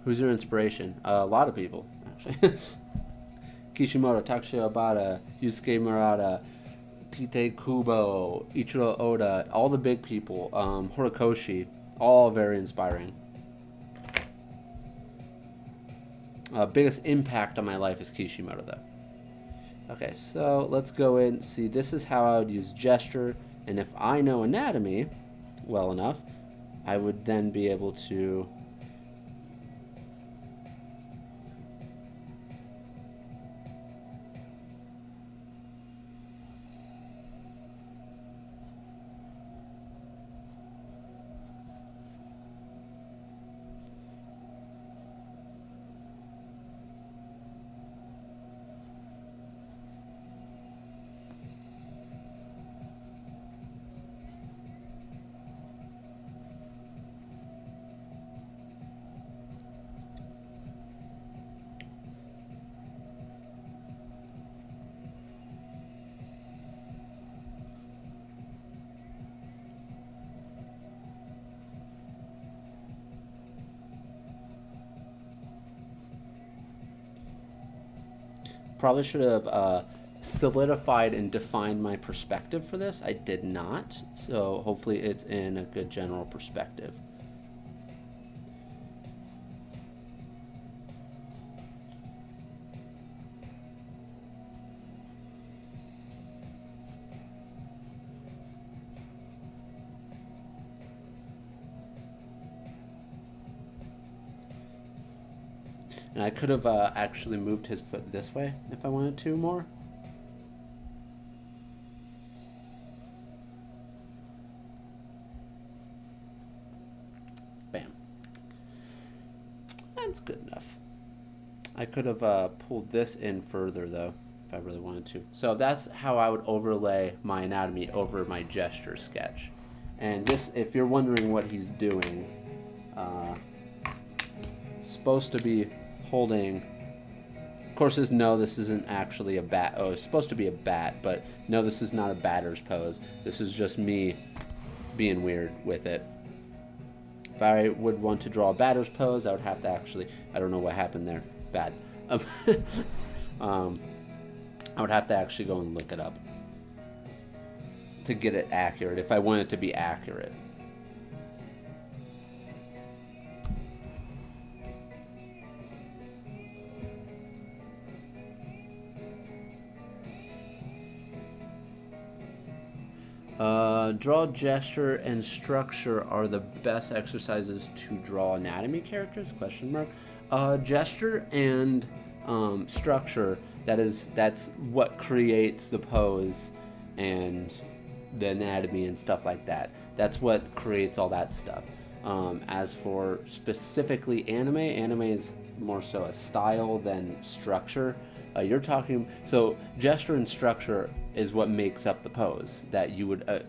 Who's your inspiration? A lot of people, actually. Kishimoto, Takushi Obata, Yusuke Murata, Tite Kubo, Ichiro Oda, all the big people, Horikoshi, all very inspiring. Biggest impact on my life is Kishimoto, though. Okay, so let's go in. See, this is how I would use gesture, and if I know anatomy well enough, I would then be able to probably should have solidified and defined my perspective for this. I did not, so hopefully it's in a good general perspective. And I could have actually moved his foot this way if I wanted to more. Bam. That's good enough. I could have pulled this in further, though, if I really wanted to. So that's how I would overlay my anatomy over my gesture sketch. And this, if you're wondering what he's doing, supposed to be holding, of course, this isn't actually a bat. Oh, it's supposed to be a bat, but no, this is not a batter's pose. This is just me being weird with it. If I would want to draw a batter's pose, I would have to actually, I don't know what happened there, bad. I would have to actually go and look it up to get it accurate, if I want it to be accurate. Draw, gesture, and structure are the best exercises to draw anatomy characters? Question mark. Gesture and structure, that's what creates the pose and the anatomy and stuff like that. That's what creates all that stuff. As for specifically anime is more so a style than structure. You're talking, so gesture and structure is what makes up the pose that you would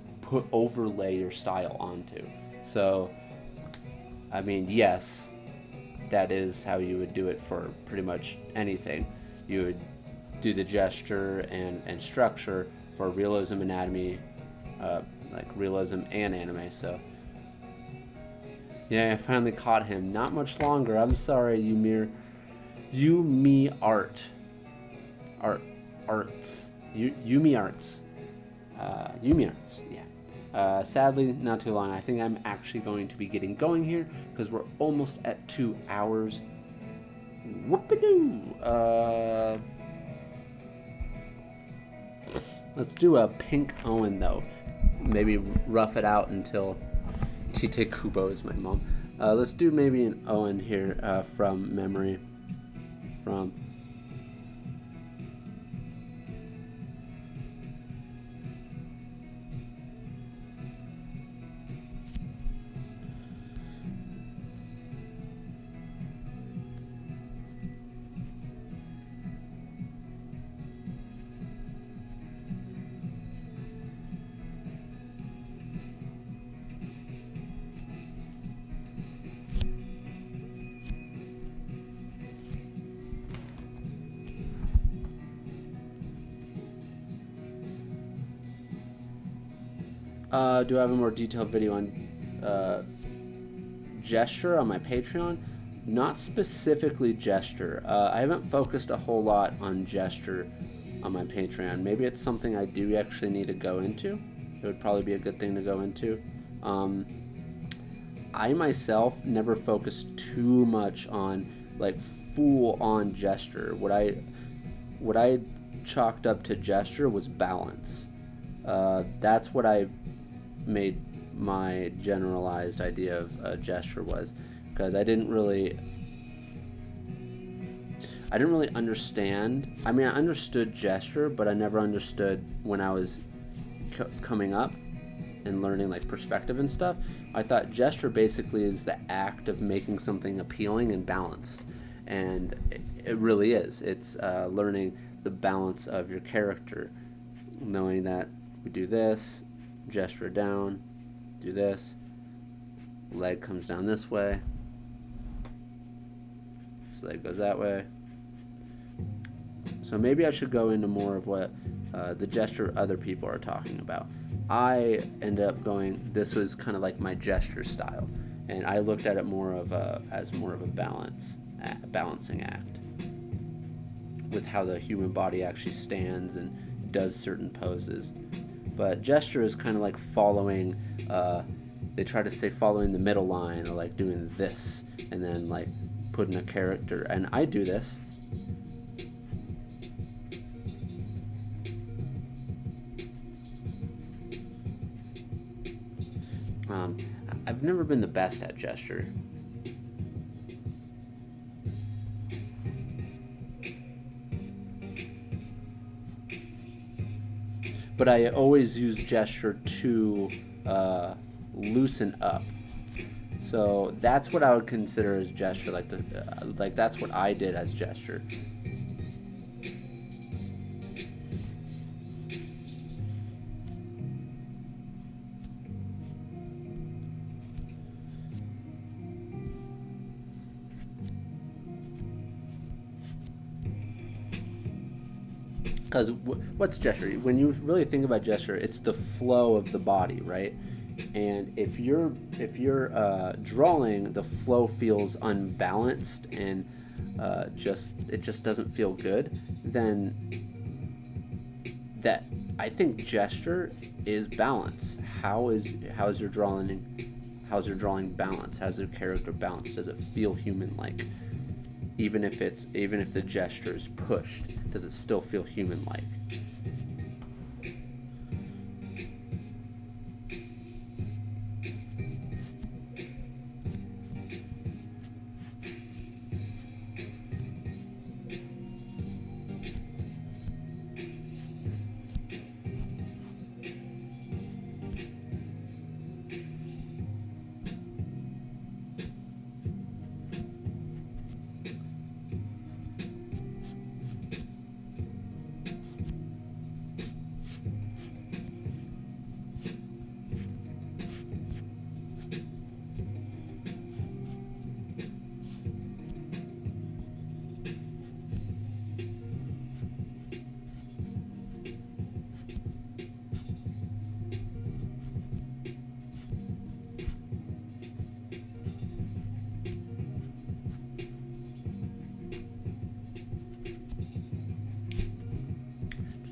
overlay your style onto. So, I mean, yes, that is how you would do it for pretty much anything. You would do the gesture and structure for realism anatomy, like realism and anime. So yeah, I finally caught him. Not much longer. I'm sorry, Yumi Art. Arts. Yumi Arts. Yumi Arts, yeah. Sadly, not too long. I think I'm actually going to be getting going here because we're almost at 2 hours. Whoop-a-doo! Let's do a pink Owen, though. Maybe rough it out until Tite Kubo is my mom. Let's do maybe an Owen here from memory. From... do I have a more detailed video on gesture on my Patreon? Not specifically gesture. I haven't focused a whole lot on gesture on my Patreon. Maybe it's something I do actually need to go into. It would probably be a good thing to go into. I myself never focused too much on like full on gesture. What I chalked up to gesture was balance. That's what I made my generalized idea of gesture was, because I didn't really understand. I mean, I understood gesture, but I never understood when I was coming up and learning like perspective and stuff. I thought gesture basically is the act of making something appealing and balanced, and it really is. It's learning the balance of your character, knowing that we do this, gesture down, do this, leg comes down this way, this leg goes that way. So maybe I should go into more of what the gesture other people are talking about. I ended up going, this was kind of like my gesture style, and I looked at it more of as more of a balancing act with how the human body actually stands and does certain poses. But gesture is kind of like following, they try to say following the middle line, or like doing this and then like putting a character, and I do this. I've never been the best at gesture. But I always use gesture to loosen up. So that's what I would consider as gesture, like that's what I did as gesture. Because what's gesture? When you really think about gesture, it's the flow of the body, right? And if you're drawing, the flow feels unbalanced and it just doesn't feel good. Then that, I think gesture is balance. How's your drawing balance? How's your character balanced? Does it feel human-like? Even if the gesture is pushed, does it still feel human-like?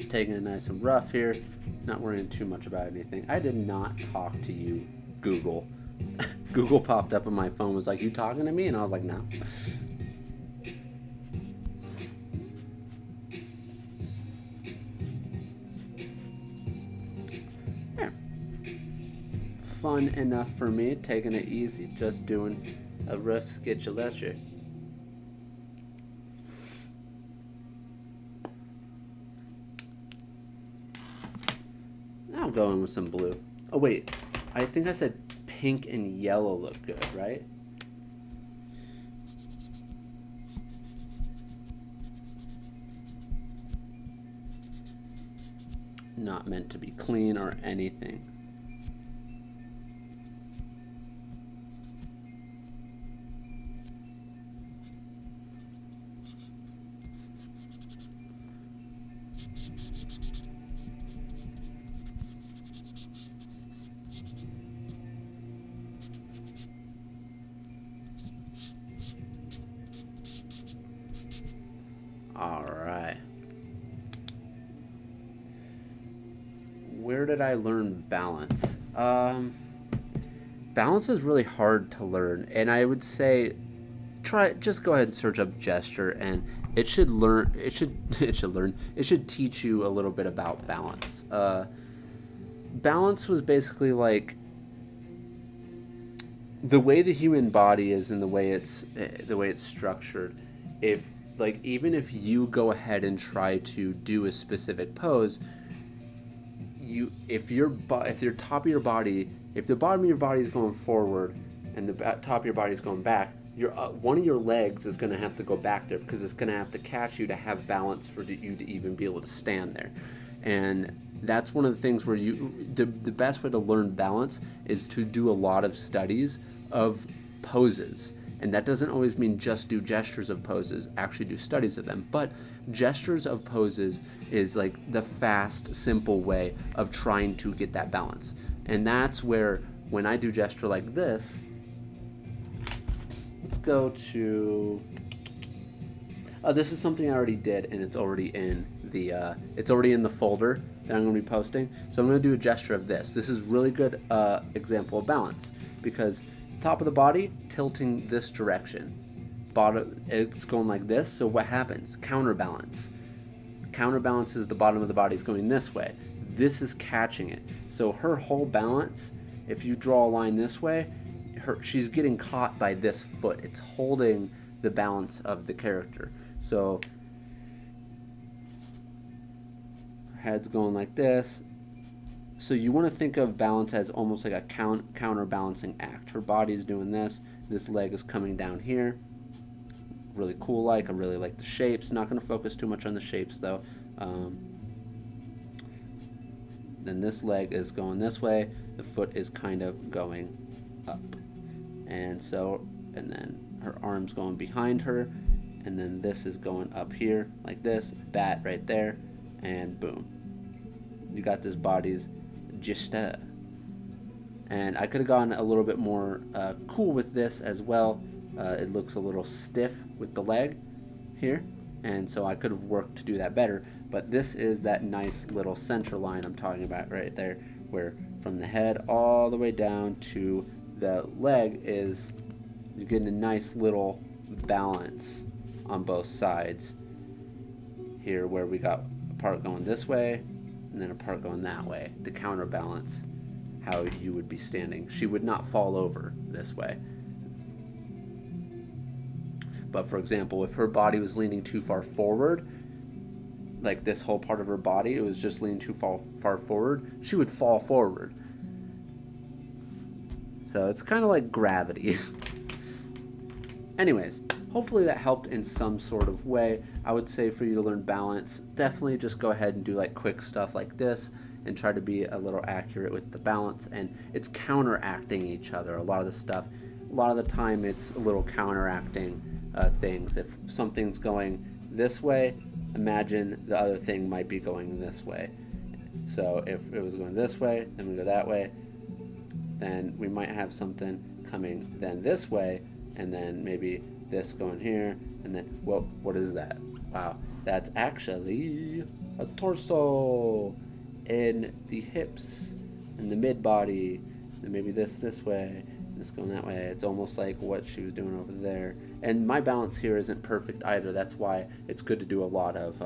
Just taking it nice and rough here, not worrying too much about anything. I did not talk to you, Google. Google popped up on my phone, was like, you talking to me? And I was like, no. Yeah. Fun enough for me, taking it easy, just doing a rough sketch of leisure. Now I'm going with some blue. Oh wait, I think I said pink and yellow look good, right? Not meant to be clean or anything. All right. Where did I learn balance? Balance is really hard to learn, and I would say just go ahead and search up gesture, and it should teach you a little bit about balance. Balance was basically like the way the human body is and the way it's structured. Even if you go ahead and try to do a specific pose, if the top of your body, if the bottom of your body is going forward and the top of your body is going back, one of your legs is going to have to go back there because it's going to have to catch you to have balance for you to even be able to stand there. And that's one of the things where the best way to learn balance is to do a lot of studies of poses. And that doesn't always mean just do gestures of poses, actually do studies of them. But gestures of poses is like the fast, simple way of trying to get that balance. And that's where, when I do gesture like this, let's go to, this is something I already did, and it's already in the folder that I'm going to be posting. So I'm going to do a gesture of this. This is really good example of balance, because top of the body tilting this direction, bottom it's going like this. So what happens? Counterbalance is the bottom of the body is going this way. This is catching it. So her whole balance, if you draw a line this way, she's getting caught by this foot. It's holding the balance of the character. So her head's going like this. So you want to think of balance as almost like a counterbalancing act. Her body is doing this. This leg is coming down here. Really cool. I really like the shapes. Not going to focus too much on the shapes though. Then this leg is going this way. The foot is kind of going up. And then her arm's going behind her. And then this is going up here like this. Bat right there. And boom. You got this body's gesture. And I could have gone a little bit more cool with this as well. It looks a little stiff with the leg here, and so I could have worked to do that better. But this is that nice little center line I'm talking about right there, where from the head all the way down to the leg is you're getting a nice little balance on both sides here, where we got a part going this way and then a part going that way to counterbalance how you would be standing. She would not fall over this way. But for example, if her body was leaning too far forward, like this whole part of her body, it was just leaning too far forward, she would fall forward. So it's kind of like gravity. Anyways, hopefully that helped in some sort of way. I would say for you to learn balance, definitely just go ahead and do like quick stuff like this and try to be a little accurate with the balance. And it's counteracting each other. A lot of the time it's a little counteracting things. If something's going this way, imagine the other thing might be going this way. So if it was going this way, then we go that way, then we might have something coming then this way, and then maybe this going here, and then, well, what is that? Wow, that's actually a torso, and the hips, and the mid body, and maybe this way, and this going that way. It's almost like what she was doing over there. And my balance here isn't perfect either. That's why it's good to do a lot of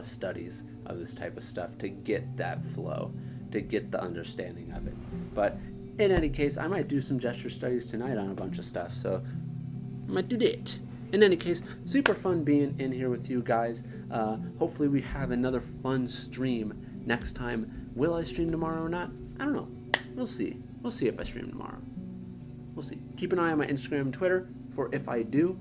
studies of this type of stuff to get that flow, to get the understanding of it. But in any case, I might do some gesture studies tonight on a bunch of stuff, so I might do that. In any case, super fun being in here with you guys. Hopefully we have another fun stream next time. Will I stream tomorrow or not? I don't know. We'll see. We'll see if I stream tomorrow. We'll see. Keep an eye on my Instagram and Twitter for if I do.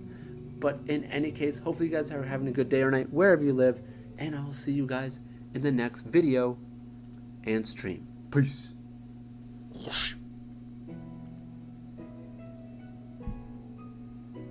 But in any case, hopefully you guys are having a good day or night wherever you live. And I will see you guys in the next video and stream. Peace.